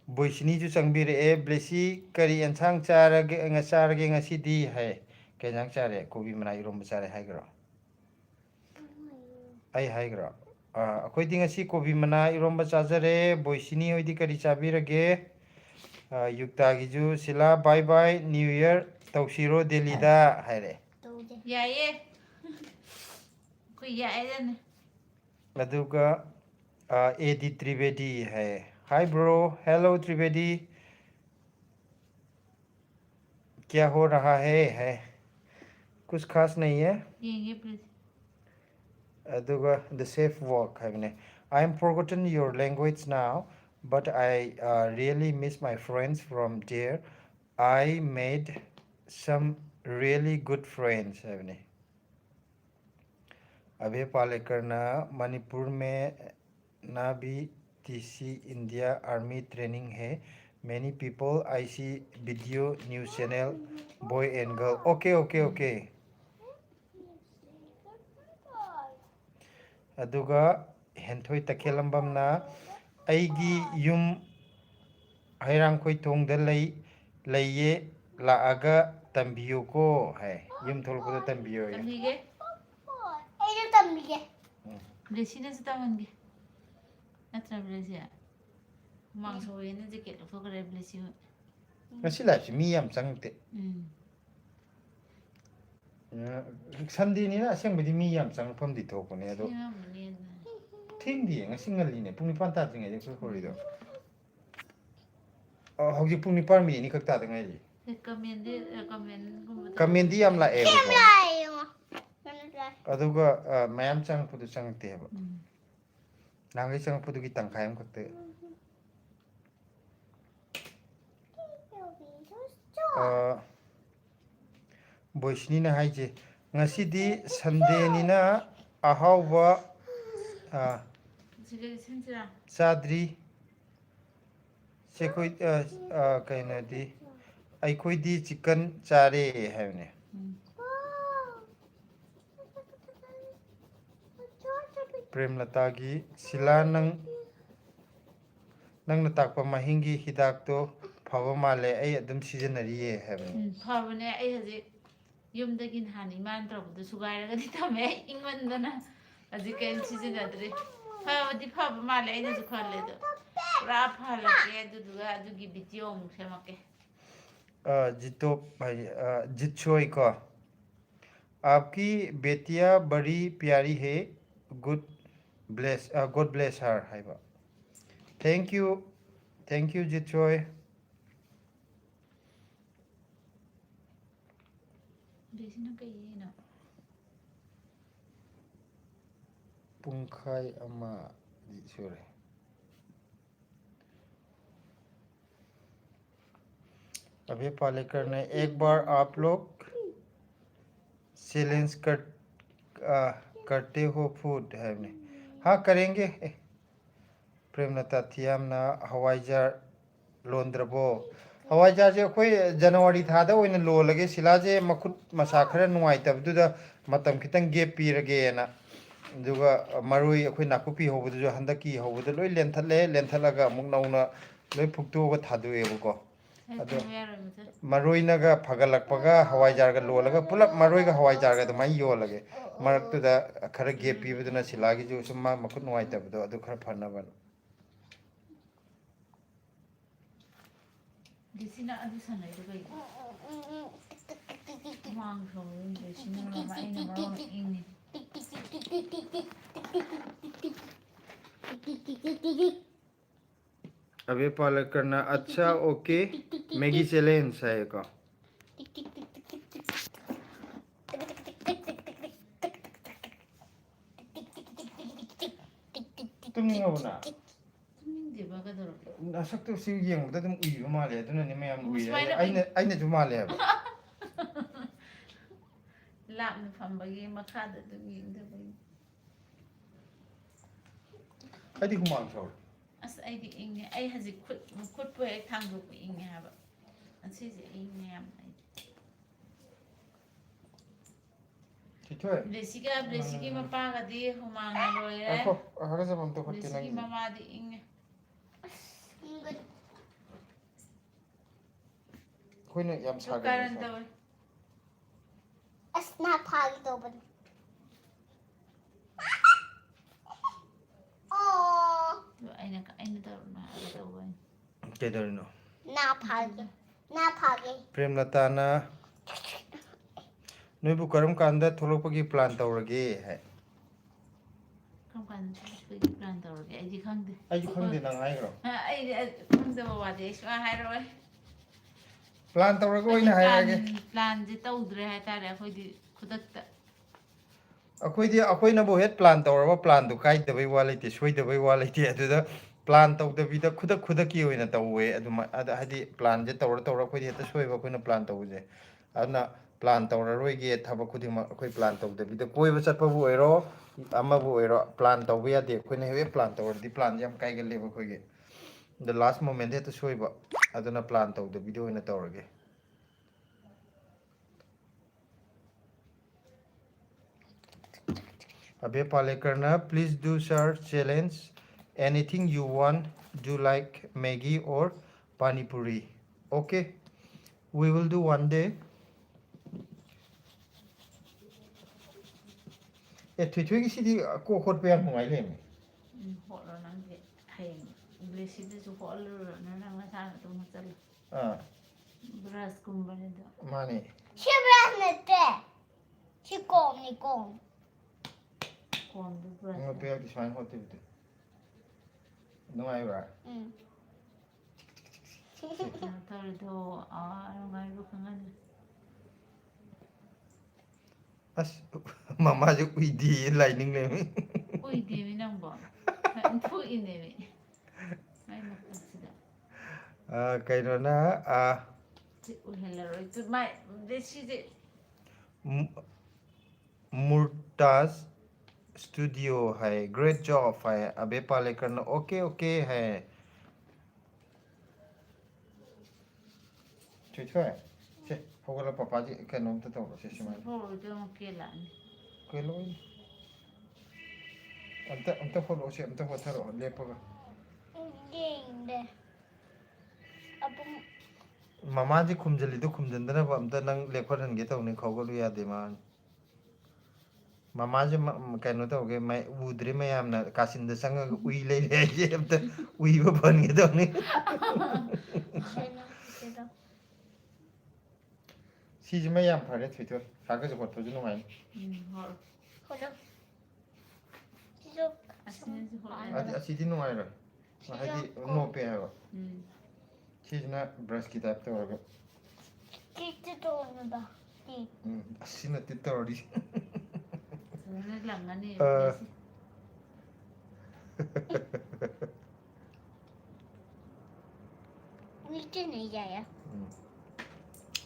बुइसनी जो चंगबीरे ए ब्लेसी करी एंसांग चारगे ngasiदी है केजांग चारे कोबी मना इरोम चारे हाइग्रो आई हाइग्रो अखोइदी ngasi कोबी मना इरोम चाजरे बुइसनी होइदी करी चाबीरगे युक्तागिजु सिला बाय बाय न्यू ईयर तौसीरो दिल्लीदा हाइरे ꯌꯥꯏꯌꯦ ꯑꯩꯈꯣꯏ ꯌꯥꯏꯗꯅꯦ अदुगा एडी त्रिवेदी है हाय ब्रो हेलो त्रिवेदी क्या हो रहा है कुछ खास नहीं है ꯌꯦꯡꯒꯦ ꯄ꯭ꯂꯤꯖ अदुगा द सेफ वर्क है I M forgotten your language now but I really miss my friends from there. I made some really good friends. अबे पालेकर ना मणिपुर में ना भी टीसी इंडिया आर्मी ट्रेनिंग है many people I see video news channel boy and girl okay अदुगा हेंथोई तखेलंबम ना अईगी yum हैरांखोई थोंगदा लइये लाआगा तंबियो को है yum थोलपदा तंबियो ये ꯇꯝꯕꯤꯒꯦ Ito tambige. ꯕ꯭ꯂꯦꯁꯤꯅꯁꯨ ꯇꯝꯍꯟꯒꯦ ꯅꯠꯇ꯭ꯔꯥ ꯕ꯭ꯂꯦꯁꯤ ꯍꯨꯃꯥꯡ ꯁꯧꯋꯦꯅ ꯖꯦꯀꯦꯠ ꯂꯧꯊꯣꯛꯈ꯭ꯔꯦ ꯕ꯭ꯂꯦꯁꯤ ꯍꯣꯏ ngasi live mi yam changte Sunday ni na aseng bidi mi yam chang pham di thok ne ado thing di ngasi ngali ne pung nipan ta jing ai khoi khori do hauji pung nipan mi ni khak ta da ngai comment di yam la e ko aduga mayam chang pudu chang te ba nangai chang pudu gi tang khayam khak te boisni na haije ngasi di sunday ni na ahawba sadri se koi kaina di ai koi di chicken chare haine Premlata की सिला नंग ताकप महिंगी हिदाक तो फव माले आई अदम सीजनरिये है फबने आई हजे युमदगी नहान इमान तौबदु सुगाइरगदि तमे इंगमनदना हजे can सीजनदरे फबदि फब माले आइनसु खल्लेदो पुरा फलके अदुदुगा अदुगी वीडियो अमुक सेमके जितो भाई जितसोई को आपकी बेटियां बड़ी प्यारी है God bless her haiba thank you Jitchoy बेसिना कइना pungkhai ama di sore अभी पालेकर ने एक बार आप लोग चैलेंज करते हो फूड है ने हाँ करेंगे प्रेमलता थियामना हवाईजार लोंद्रबो हवाईजार जे अखोई जनवरी थादा ओइना लोलगे सिलाजे मखुत मसा खरा नुवाइतबदुदा मतम खितंग गेप पीरगेना दुगा मरुई अखोई नाकुपी होबदु हंदकी होबदु लोई लेंथलगा अमुक नौना लोई फुक्तोगा थादुएबको अदो मरुइनगा फगलकपगा हवाईजारगा लोलगा पुलप मरुइगा हवाईजारगा दमाई योलगे मरक्तुदा खरा गेप पीबदुना सिलागी जो सुमा मखुत नुवाइतबदु अदु खरा फनबन Disina adu sanay do bay. Mang from disina mama ina marong ini. अबे पालक करना अच्छा ओके मैगी चैलेंज है का तुम नहीं हो ना Hindi ba kadaro? नासक तो सिव ये मुद्दा तुम उई माले तो ना मैं हम उई आई ने जो माले है Lap na pambagi makada do yinda bay. आई थी घुमांग छोड़ As ay di inge ay hazi kut po ay tanggo po inge haba. Asi si inge am ay. ठीक है Blessiki mapaga di humanga loy eh. ako hara sa mam to hotte Blessiki nang mama di inge. कोई ना यम So सागे karan daw. Asna pagi to ba? Oh, Ay na daw na daw ay. के डर no na pagi. Premlata ना नोइबु करम कांदा थोलपगी plan तौरगे है Kam kan spagi plan daw ay di khang de. आई जो खंग दे नंग आई रो Ay khang daw wa de so hay ro. Plan तौरगे ओइना हाय आगे Plan je tawdre hay tare khoi di khudakta. अखोइनबो हेड प्लान तौरबा प्लान दु काइदबई वा लेते सोइदबई वा लेते अदुदा प्लान तौदबीदा खुदकी ओइना तौवे अदुमा हादि प्लान जे तौर अखोइदि हेता सोइबा अखोइना प्लान तौजे अदुना प्लान तौररोइगे थबक खुदिमा अखोइ प्लान तौदबीदा कोइबा चटपबु ओइरो अमबु ओइरो प्लान तौबा यादे अखोइना हेवे प्लान तौरदि प्लान याम काइगलेबा अखोइगे द लास्ट मोमेंट हेता सोइबा अदुना प्लान तौदबीदा ओइना तौरगे अबे पालेकर ना please do sir challenge anything you want do like Maggi और pani puri okay we will do one day ए थुई की सीधी को खोट पे मंगाई ले में Ho ro nang de hay blessiki de su ho lo na nang na sa to mo chal. हां Brush kumbane da. माने Sibras nete. Si kom ni kom. Kong du brush. ngo पे की स्वाइन होते बिते नुआई बा Na tawre do ano ngai ru khangan. अस मामा जो उई दी lining ले में Ui de mi nang ba. Fu in de mi. Mai ma kasida. कइनो ना Ui hela ro tu mai de si de Murtaz studio है ग्रेट जॉब है अबे पालेकर ना okay okay है ठीक है से होगला पापा जी के नाम तो से सिमान ho do mo kela ni. कोई लो अंत फॉलो से अंत होथरो लेपगा Ding. Apo मामा जी खुमजली तो खुमजंदना अंत नंग लेखरन गे तो ने खौगलु यादे मान मामा जी कनो तो गे मैं उद्रे में यामना कासिंद संग उई ले ले ये अंत उई बो बन गे तो ने sino. सीज में याम फारे थ्विटर सागे जो तो जुनो mine Ho. Hono. Sino. Asin si ho. असी दिन नो आइरो हादि नो पे है सीज ना ब्रश की टाइप तो होगा Kito to na ba? Ki. असी ना तित्तो ओडी Naglangan ni. Wito na yaya.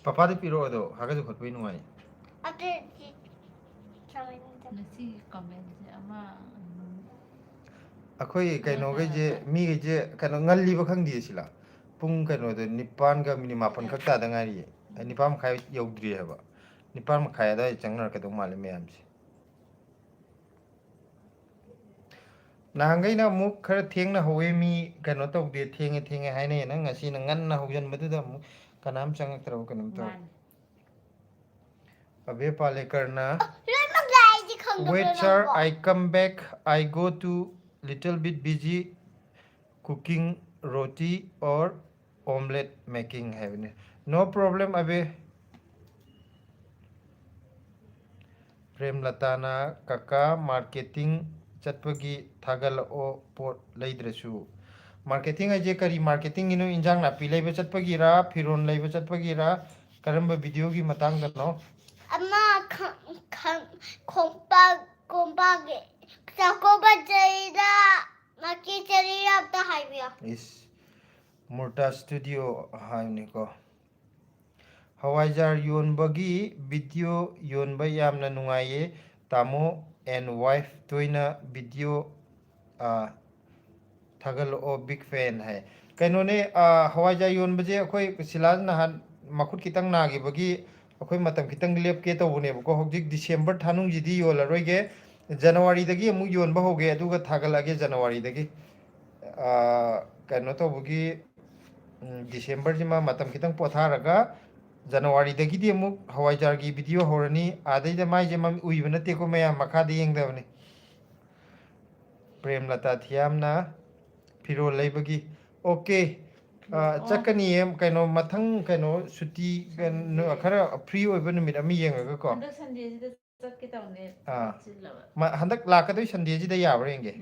ꯄꯄꯥꯗꯤ ꯄꯤꯔꯛꯑꯣ ꯑꯗꯣ ꯍꯥꯒꯠꯁꯨ ꯈꯣꯠꯄꯩ ꯅꯨꯡꯉꯥꯏ after trying them. ꯉꯁꯤꯒꯤ ꯀꯃꯦꯟꯁꯦ ꯑꯃ ꯑꯩꯈꯣꯏ ꯀꯩꯅꯣꯈꯩꯁꯦ ꯃꯤꯈꯩꯁꯦ ꯀꯩꯅꯣ ꯉꯜꯂꯤꯕ ꯈꯪꯗꯦ ꯁꯤꯂꯥ ꯄꯨꯡ ꯀꯩꯅꯣꯗ 9:04 ꯈꯛ ꯇꯥꯗ ꯉꯥꯏꯔꯤꯌꯦ 9:30 ꯌꯧꯗ꯭ꯔꯤ ꯍꯥꯏꯕ 9:30 ꯑꯗꯨꯋꯥꯏꯗ ꯆꯪꯅꯔꯛꯀꯗꯧ ꯃꯥꯜꯂꯦ ꯃꯌꯥꯝꯁꯦ ꯅꯍꯥꯟꯈꯩꯅ ꯑꯃꯨꯛ ꯈꯔ ꯊꯦꯡꯅ ꯍꯧꯋꯦ ꯃꯤ ꯀꯩꯅꯣ ꯇꯧꯗꯦ ꯊꯦꯡꯉꯦ ꯍꯥꯏꯅꯩ ꯅꯪ ꯉꯁꯤꯅ ꯉꯟꯅ ꯍꯧꯖꯤꯟꯕꯗꯨꯗ ꯑꯃꯨꯛ ꯀꯅꯥꯝ ꯆꯪꯉꯛꯇ꯭ꯔꯕ ꯀꯩꯅꯣꯝ ꯇꯧꯔꯦ ꯃꯥꯅꯤ अबे पालेकरना Look, guys, you come to wait sir I come back I go to little bit busy cooking roti or omelette making having no problem abe prem latana kaka marketing chatpagi thagal o pot leidrasu marketing aje kari marketing ino injang na pilai ba chatpagi ra phiron lei ba chatpagi ra karamba video gi matang da no Amma, compag, Tacoba Jada, Maki Cherry of the highway. is Murta Studio hainiko Hawaijar yonbagi video yonba yamna nungaye tamo and wife toina video thagal o big fan hai kainone Hawaijar yonbaje akhoi silas nahan makhut kitang nagi bagi akhoi matam kitang lepke tawune ko hojik December thanung jidi yolaroige January dagi amu yonba hoge aduga thagalage January dagi kaino tawbugi December jima matam kitang potharaka January dagi di amuk Hawaijar gi video horani adai da mai jema uiba nate ko maya makha de yengdabani Prem Lata Thiamna Phiro leibagi okay chakani em kaino mathang kaino suti khara free oiba numit ami yengaga ko ꯍꯟꯗꯛ ꯁꯟꯗꯦꯁꯤꯗ ꯆꯠꯀꯦ ꯇꯧꯅꯦ ꯆꯤꯜꯂꯕ handak lakadoi Sunday jida yabra yenge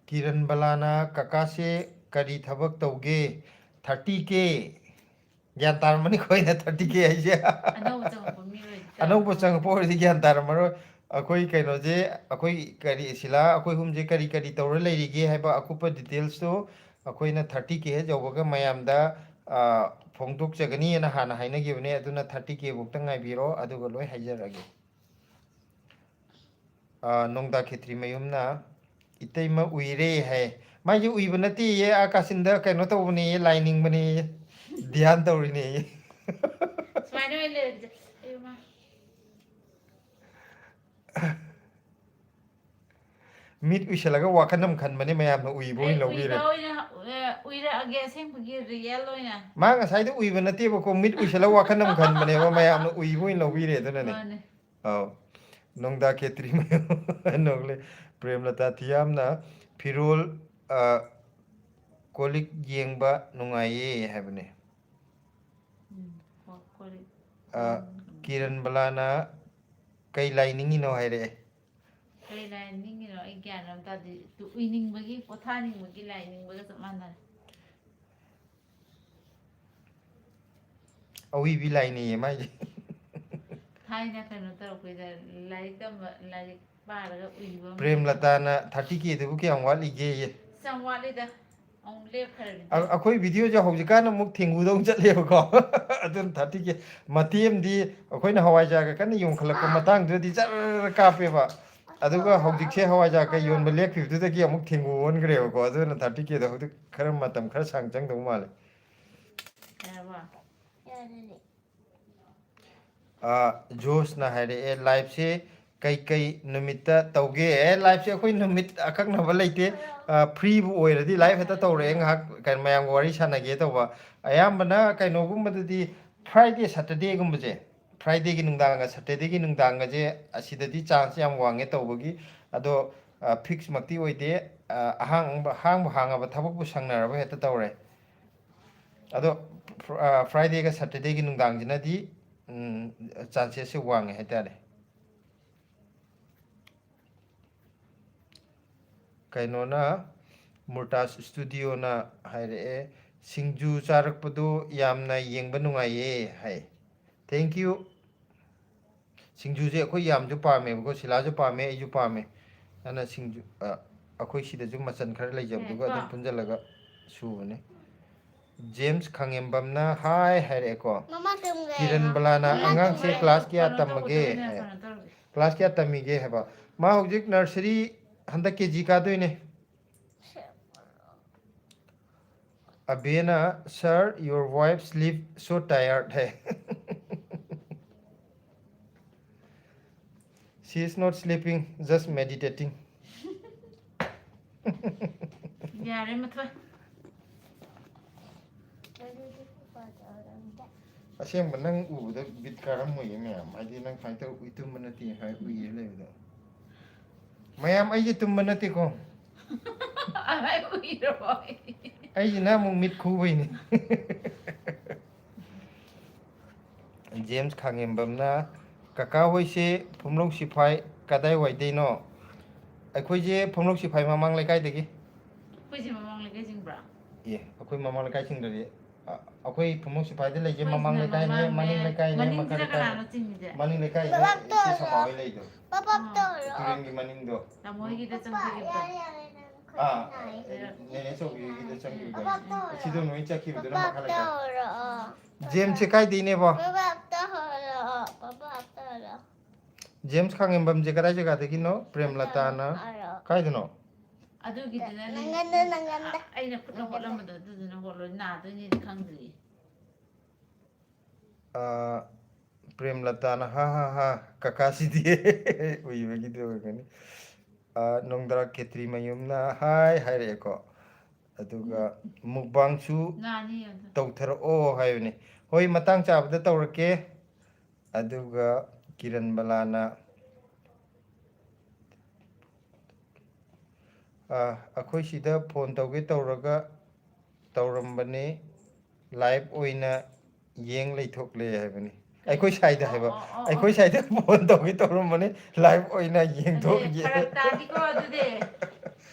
Kiran Balana kakase kari thabak tauge 30k gyan tarmani khoina 30k aise ꯑꯅꯧꯕ ꯆꯪꯉꯛꯄ ꯃꯤ ꯑꯣꯏꯗꯤ anauba changpa ori gyan tarmaro akoi kaino je akoi kari sila akoi humje kari kari tawra leirige haiba akupa details to akoi na 30k jawbaga mayamda phongdok chagani na hana hainagibne aduna 30k bukta ngaibiro aduga loi haijarage nongda khetri mayumna itaima uire hai mai uiba nati ye akasinda kaino tawbani lining bani dhyan tawrini ꯁꯨꯃꯥꯏꯅ ꯑꯣꯏꯅ ꯂꯩꯔꯁꯦ ꯑꯌꯨꯃ mit uisalaga wakanam khanbani mayamna uibo in lobire ꯎꯏꯔꯛꯑꯒꯦ ꯑꯁꯦꯡꯕꯒꯤ real ꯑꯣꯏꯅ ma ngasai da uiba nati ba ko mit uisala wakanam khanbani ba mayamna uibo in lobire aduna ne ꯃꯥꯅꯦ aw nongda khetri mayu nogle premlata thiamna phirol kolik yengba nungaye habne Kiran Balana kai lining no haire ꯀꯔꯤ ꯂꯥꯏꯅꯤꯡꯉꯤꯅꯣ ꯑꯩ ꯒ꯭ꯌꯥꯟ ꯑꯃ ꯇꯥꯗꯦ ꯎꯏꯅꯤꯡꯕꯒꯤ ꯄꯣꯊꯥꯅꯤꯡꯕꯒꯤ ꯂꯥꯏꯅꯤꯡꯕꯒ ꯆꯞ ꯃꯥꯟꯅꯔꯦ awi bi line ye mai ꯊꯥꯏꯅ ꯀꯩꯅꯣ ꯇꯧꯔꯛꯄꯩꯗ ꯂꯥꯏꯔꯤꯛ ꯇꯝꯕ ꯂꯥꯏꯔꯤꯛ ꯄꯥꯔꯒ ꯎꯏꯕ premlata na 30k du kyam wali ge ye ꯆꯪ ꯋꯥꯠꯂꯤꯗ ꯑꯃꯨꯛ ꯂꯦꯞꯈ꯭ꯔꯗꯤ akhoi video jo hojikana muk thingu dong chatleba ko adun 30k matemdi akhoi na hawai jaga kan yong khalakpa matang du di jar kape ba aduga hojikse hawai jaga yon ba lek 50 da ki amuk thingu on gre ko adun 30k da hodik khara matam khara sang jang dong male ꯌꯥꯔꯕ जोश ना हारे ए life से कई कई निमित्त तौगे ए life से अखोई निमित्त अकक्नब लेते फ्री बु ओइरदि लाइफ हेता तौरे ngak kan mayam wari sanage tawba ayambana kainogumbadadi friday saturday gumbaje friday gi nungdang ga saturday gi nungdang ga je asidadi chance yam wange tawbagi ado fix makti oide hangaba thabak bu sangnaraba heta tawre ado friday ga saturday gi nungdang jinadi chances se wange hetare kainona murtas studio na haire singju charakpadu yamna yengba nungaye hai thank you singju je khoi yam ju pame ko sila ju pame ju pame ana singju ꯑꯩꯈꯣꯏ ꯁꯤꯗꯁꯨ ꯃꯆꯟ ꯈꯔ ꯂꯩꯖꯕꯗꯨꯒ ꯑꯗꯨꯝ ꯄꯨꯟꯖꯜꯂꯒ ꯁꯨꯕꯅꯦ James ꯈꯥꯡꯉꯦꯝꯕꯝꯅ ꯍꯥꯏ ꯍꯥꯏꯔꯛꯑꯦꯀꯣ Mama tunggu. Kiran ꯕꯂꯥꯅ ꯑꯉꯥꯡꯁꯦ class ꯀꯌꯥ ꯇꯝꯃꯒꯦ class ꯀꯌꯥ ꯇꯝꯃꯤꯒꯦ ꯍꯥꯏꯕ ꯃꯥ ꯍꯧꯖꯤꯛ ꯅꯔꯁꯔꯤ ꯍꯟꯗꯛ KG ꯀꯥꯗꯣꯏꯅꯦ अबेना sir your wife sleep so tired है she is not sleeping just meditating यारे मतलब असेंबा नंग उबदा बिट कारम मोये मैम हाइदि नंग फाइटर उइतुम नति हाइ उइये लेबदा मैम आइजे तुम नति को आई उइरो आइजे ना मु मिट खुबैनि जेम्स खांगेम्बमना काका होइसे फुमलौ सिफाइ कदाय वाइदैनो अखोइजे फुमलौ सिफाइ ममांग लेकाइदगी कुछ ममांग लेके जिंब्रा ये अखोइ ममांग लेकाइ सिंगदे अखोइ फुमलौ सिफाइदे लेजे ममांग लेकाइ ने मनिंग लेकाइ ने मकर लेकाइ मनिंग लेकाइ ने इसे सफाइ लेइदो Papa tuh. तुरेंगी मनिंग दो तमोई की तो चंपे की नेने सोबी की चंगी दो सिदो नोइ चकी बदो Papa मखा लेकाइ tuh. जेम्स से काइ दिने बो Papa tuh. Papa tuh. James Khangembam जे कदाइ जगा देगी नो प्रेमलता ना काइ दनो अदुगिदना Nangganda. अइना खुद होलमदो दुदुना होलो नादोनि खंद्री प्रेमलता ना हा काका सिदिए उइबेगी दो गनी नोंदरा केत्री मयुमना हाय हायरेको अदुगा मुकबांगसु नानी तौथरओ हायने होय मतंग चाबदा तौरके अदुगा किरण बलाना अखोई सिदा फोन तौगे तौरगा तौरंबने लाइव ओइना येंग लेथोकले हायबने अखोई साइदा हायबा अखोई साइदा फोन तौगे तौरंबने लाइव ओइना येंग थोक ये फरकतादी को अदुदे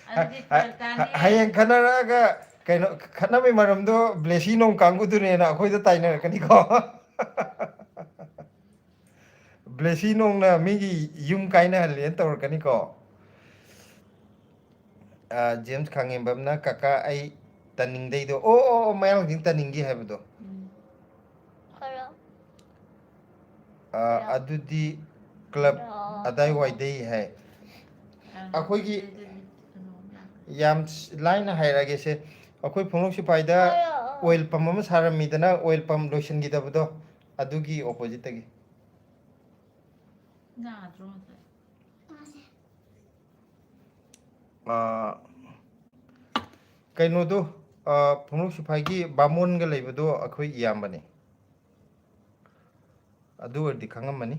अदुदि फरकतानी हायें खनरागा कइनो खनबे मरमदो ब्लेसी नों कांगुदुनेना अखोइदा ताइनरकनिको ब्लेसी नोंना मिगी युम काइना हल्ले तौरकनिको जेम्स खांगेम्बमना काका आई तनिंगदैदो ओ मयाल जिंग तनिंगी हायबदो Kalau. अदुदी क्लब अदाई वाइदई है अखोइगी याम लाइन हायरागे से अखोइ फुंगलोक सिपाइदा ऑयल पंप अमा सारमिदना ऑयल पंप लोइसनगिदबदो अदुगी ऑपोजिट तगी नाद्रो कइनोदो फुंगलोक सिपाइगी बामोनगा लेबदो अखोइ इयामबने अदु वर्दी खंगमनी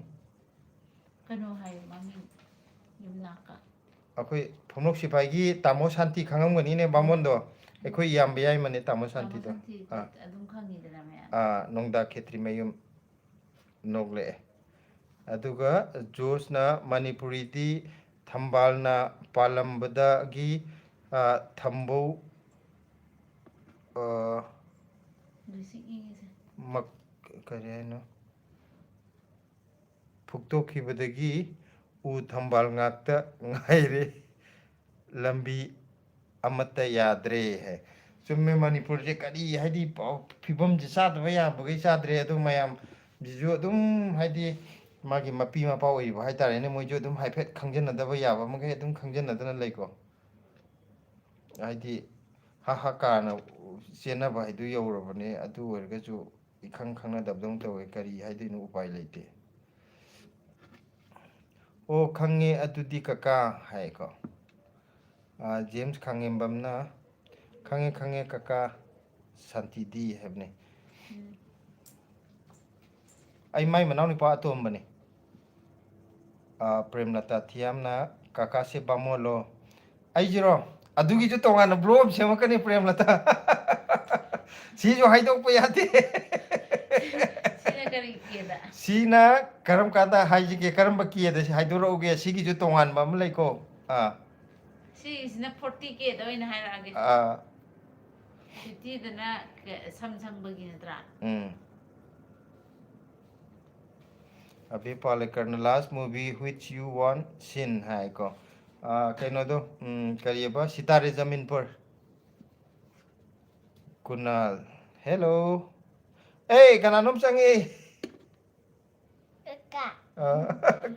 कनो हाय मामी युमनाका अखोइ फुंगलोक सिपाइगी तामो शांति खंगमगनी ने बामोनदो अखोइ इयामबे याय मने तामो शांति दो अदुम खंगिदना मया नोंदा खेत्री मयुम नोगले अदुगा जोसना मणिपुरीदी थंबालना पालंबदागी थंबो मक करे हैनो फुक्तोखिबदगी उ थंबाल ngakta ngaire lambi amata yadre hai चुम्मे Manipur जे करी हाइदी फिबम जे सादबा याबगै सादरे अदु मयाम जिजु अदुम हाइदी मागी मपी मपा ओइबा हाइतारेने मोइजु अदुम हाइफेट खंजनदबा याबा मगे अदुम खंजनदना लैको हाइदी हा काना चेनबा हाइदु यौरबने अदु ओरगजु इखंग खंगनदबदों तवे करी हाइदिनु उपाय लेते ओ खंगे अदुदी काका हाइको जेम्स खांगेम्बमना खंगे खंगे काका शांति दी हैबने आई माई मनाव निपा अतोमबने प्रेमलता थियामना काका से बामोलो आई जिरो अदुगी जो तोंगाना ब्लॉग सेमकनी प्रेमलता सी जो हाइदोक पे याते सीना करी केदा सीना करम कादा हाइजी के करम बकिए दे हाइदोरोगे सीगी जो तोंगान बम लेको सी इसना 40 के दोइन हायरागे 50 दना समसंग बगी नत्रा अभी पाले करना last movie which you want sin है को कꯩनोदो करिएबा सितारे जमीन पर कुनाल हेलो ए कनानोम चंगे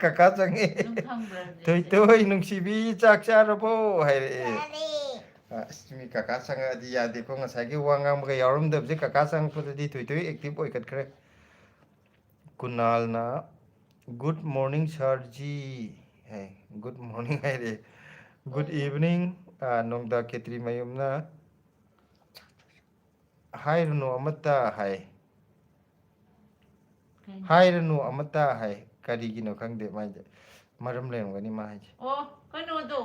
काका चंगे Nung khambra तोय jese. तोय नुंसीबी चाक चारबो हायरे Daddy. mi काका संगदी यादे को ngसागी वांगाम ग यारम दबजे काका संग पददी तोय तोय एक्टिव ओय कटखरे कुनाल ना गुड मॉर्निंग सर जी है गुड मॉर्निंग है रे गुड इवनिंग नोंदा केत्री मयुमना हाय रनु अमता हाय हाय रनु अमता हाय करिगिनो खंगदे माइजे मरम लेमगनी मा हाय Oh, kano do?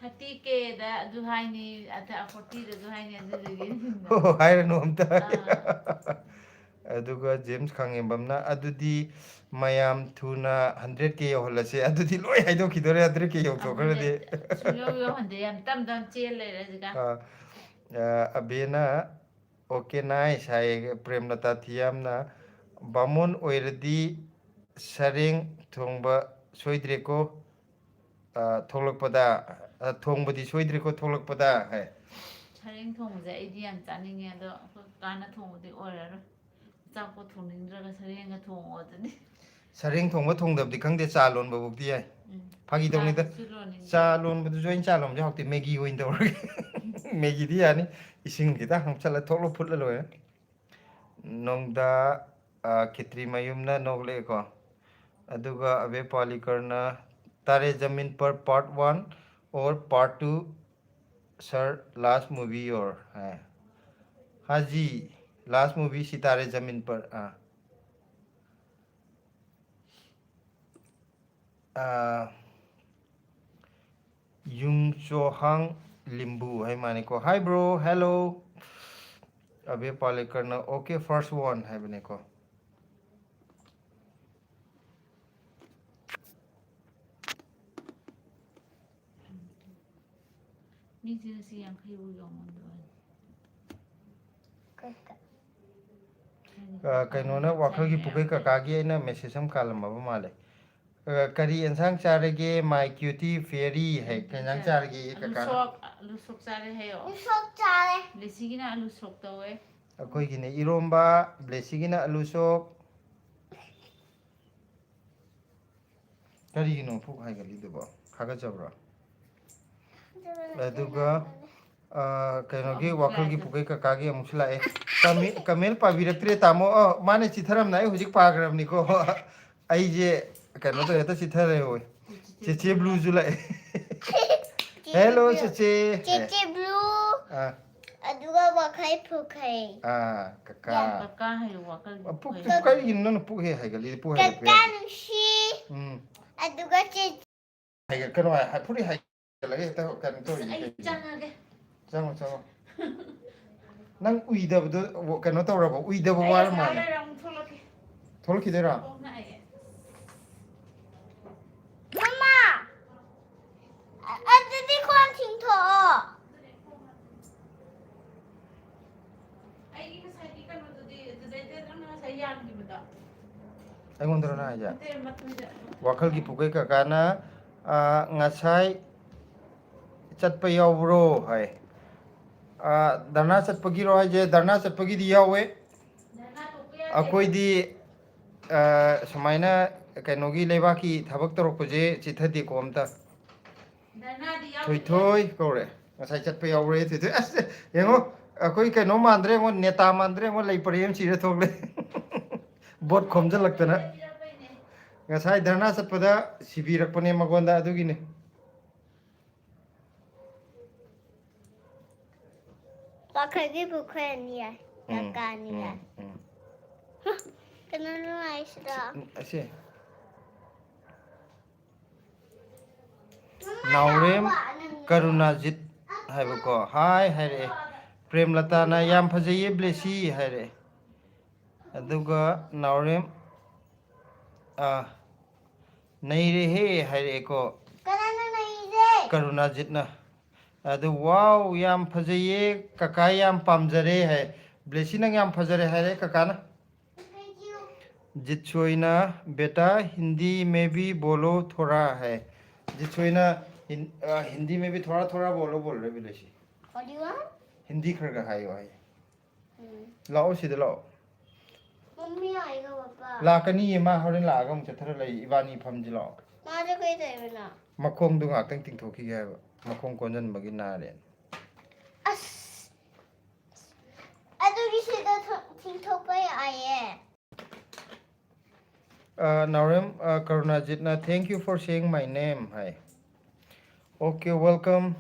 30K da adu hai ni ata 40 da adu hai ni adu lagi. हो हाय रनु अमता Ah, अदुगा जेम्स खांगेबमना अदुदी मयाम थुना 100K यौहलसे अदुदी लोय हाइदो खिदोरे 100K यौथोखरदे suyo yo hande yam tam chel le ra jiga. अबेना ओके नाइस हाय प्रेमलता थियामना बामोन ओइरदी सरेंग थोंबा सोइद्रेको थोलकपदा थोंबदी सोइद्रेको थोलकपदा है Sareng thong je ai di yam chaninge ado kana thong di oraro. Chak ko thong nindraga sareng ga thong odani. Tshering थोंबा थोंदबदी खंगदे चा लोन बबुक्ति है फागी दौनीदा चा लोन बदु जोइन चा लोन जहक्ति मैगी होइन दौर मैगी दी यानी इसिंग किता हमचला थोलो फुटला लोय नोंगदा खित्री मयुमना नोगले को अदुगा अबे पालिकरना तारे जमीन पर पार्ट 1 और पार्ट 2 सर लास्ट मूवी और है हाँ जी लास्ट मूवी सितारे जमीन पर युंग चोहांग लिंबू है माने को हाय ब्रो हेलो अबे पालेकर ना ओके फर्स्ट वन है बने को Ni si yang kai u yong do. कहीं वाखल की पुके काकागी ना मैसेज हम कालम बाबा माले करी इंसान चारेगे माय क्यूटी फेरी है इंसान चारेगे ये काका Alu sok sare hai yo. Sok chale. Lesi gina alu sok to we. अखोई की ने इरोम्बा ब्लेसिगी ना अलूसो करी की नो फुक हाई गली देबो खागा जबरा अदुगा कहीं वाखल की पुके काकागी मुसला है कमेल पाबिरक्त्रे तामो माने चिथरम नाय हुजिक पाग्रम निको आइजे कनो तो एता चिथरे होय चेचे ब्लू जुलाई हेलो चेचे Cici blue. Aduga wakai pukai. काका Kaka hai yo wakal. पुक पुक करी की नो पुक है गली पुक है Kakan shi. Aduga cici. है कनो है पुरी है लगे ता कन तो Ai chang age. चलो चलो नंग उइदबदो कनो तो रबो उइदबो वार माने Ai rang tholoki. Thol खिदेरा Oh na ai. Mama. Adudi kwan ting to. Ai ki sai ki kan do di dai na sai yang di bada. अगोंदरो ना आजा Te mat me ja. वाखल की पुके काकाना ngasai Chatap यावरो है धरना चटपगी रो है जे धरना चटपगी दी यावे Dana to pe. अकोई दी समाइना कनोगी लेबा की थबक तरोपजे चिथदि कोमता Dana di ya. थोई थोई कौरे ngasai चटप यावरे थोई थोई अस यंगो अकोई कनो मांद्रे मो नेता मांद्रे मो लई परेम चिरे थोगले बोट खोमज लगतना ngasai धरना चटपदा सिबिरकपने मगोंदा अदुगिने Wakai pukai ni ya. Kakan ni ya. Kenapa ais dah? असे नावरेम करुणाजित हाइबको हाय हायरे प्रेमलता ना याम फजैये ब्लेसी हायरे अदुगा नावरेम नैरे हे हायरे को Kenapa naik deh? करुणाजित ना अदु वाव याम फजैये कका याम पामजरे है ब्लेसी ना याम फजरे हायरे कका ना जितसोइना बेटा हिंदी में भी बोलो थोड़ा है जितसोइना हिंदी में भी थोड़ा थोड़ा बोल रहे बिलेसी What do you want? Hindi Kharga हायो हाय Hmm. लाओ सीधे लाओ Mummy आएगा पापा लाकनी ये मा होरेन लागा मुझे थरा लाई इबानी फम जिलाओ माँ जो कहीं जाए ना मखोंग दो ngak ting thoki ga मखोंग कोंजन बगी नारे अस अदुगी से तो ठीक ठोक पे आए हैं Naurem Karunajitna, thank you for saying my name. Hi. Okay, welcome.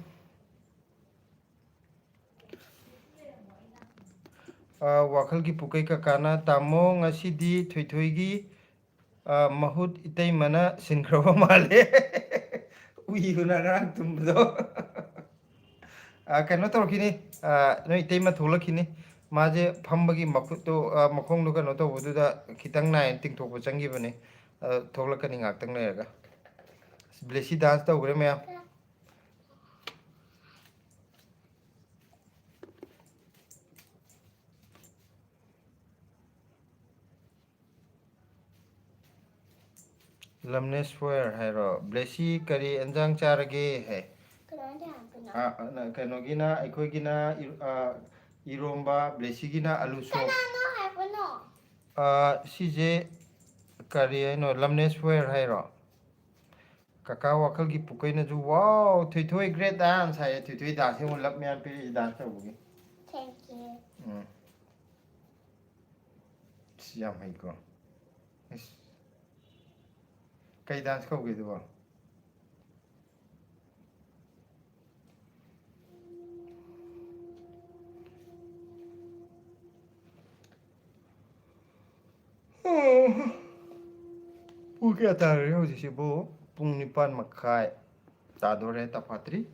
Wakal ki pukai ka kana tamo ngasi di thui thui gi mahut itai mana sinkrawa male. Ui huna ngarang tumdo. Kano taro kini no itai ma thula kini maje phambagi makuto makhong lu kano to wududa kitang nai ting thok changi bane thokla kani ngak tang nei ga blessy dance to gre maya lamne swear hai ro blessy kari anjang charage hai कौन है आपका kano gina aikoi gina iromba blessy gina alu so नानो है पनो CJ kari no lamne swear hai ro Kaka wakal ki pukai na ju wow thui thui great dance hai thui thui dance mo lap me an pe dance ta bugi Thank you siam hai ko kai dance ko ge do Pukai atar ho ji bo pung nipan makai ta dore ta patri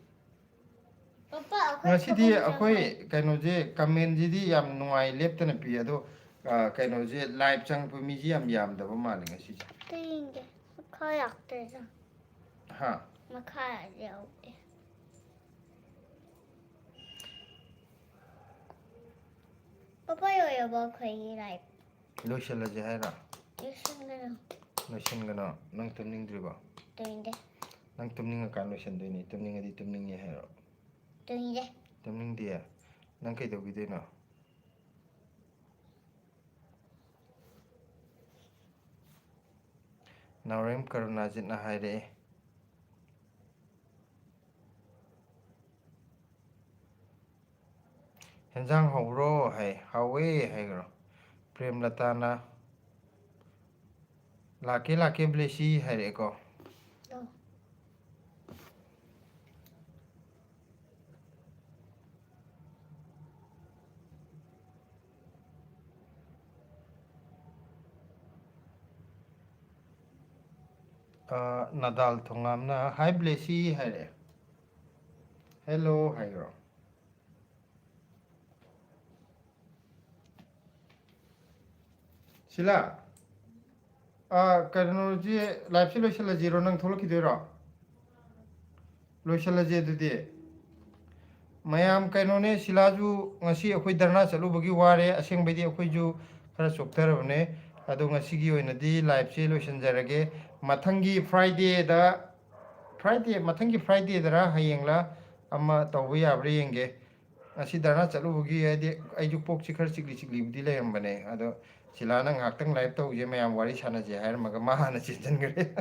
पापा ngasi di akoi kaino je comment ji di yam nuai lep tana pi ado kaino je live chang pu mi ji yam da ba ma ngasi तेरे Makhaya तेरा ha Makhaya जाओगे पापा यो बात खाएगी right loishala je hai ra ये सुन ना loishin gana nang tumning dri ba तो इंदे nang tumning ka loishan doi ni tumning adi tumning ye hai ra तो इंदे tumning dia nang kai do gi de na Naurem Karunajit na hai re Henjang horo hai hawe hai ro Prem Lata na lake blessy hai re ko तो Nadal thongam na hi blessy hai re hello hai ro Sila karno ji live se loishala zero nang tholo ki de ro loishala je du de mayam kaino ne silaju ngasi akhoi darna chalu bagi ware aseng bedi akhoi ju khara choktarabne ado ngasi gi oina di live se loisan jarage mathangi friday dara hayengla ama tawbu yabre yenge ngasi darna chalu bagi adi aiju pok chi khar chigli chigli budi le ambane ado silana ngaktang live taw je mayam wari sana je hair maga mahana chinjan gre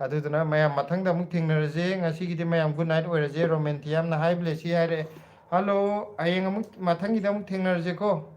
adu tuna mayam mathangda muk thingnaraje ngasi gi de mayam good night oiraje romantiam na hi blessy haire Hello, ayeng amuk mathangi da amuk thengnarje ko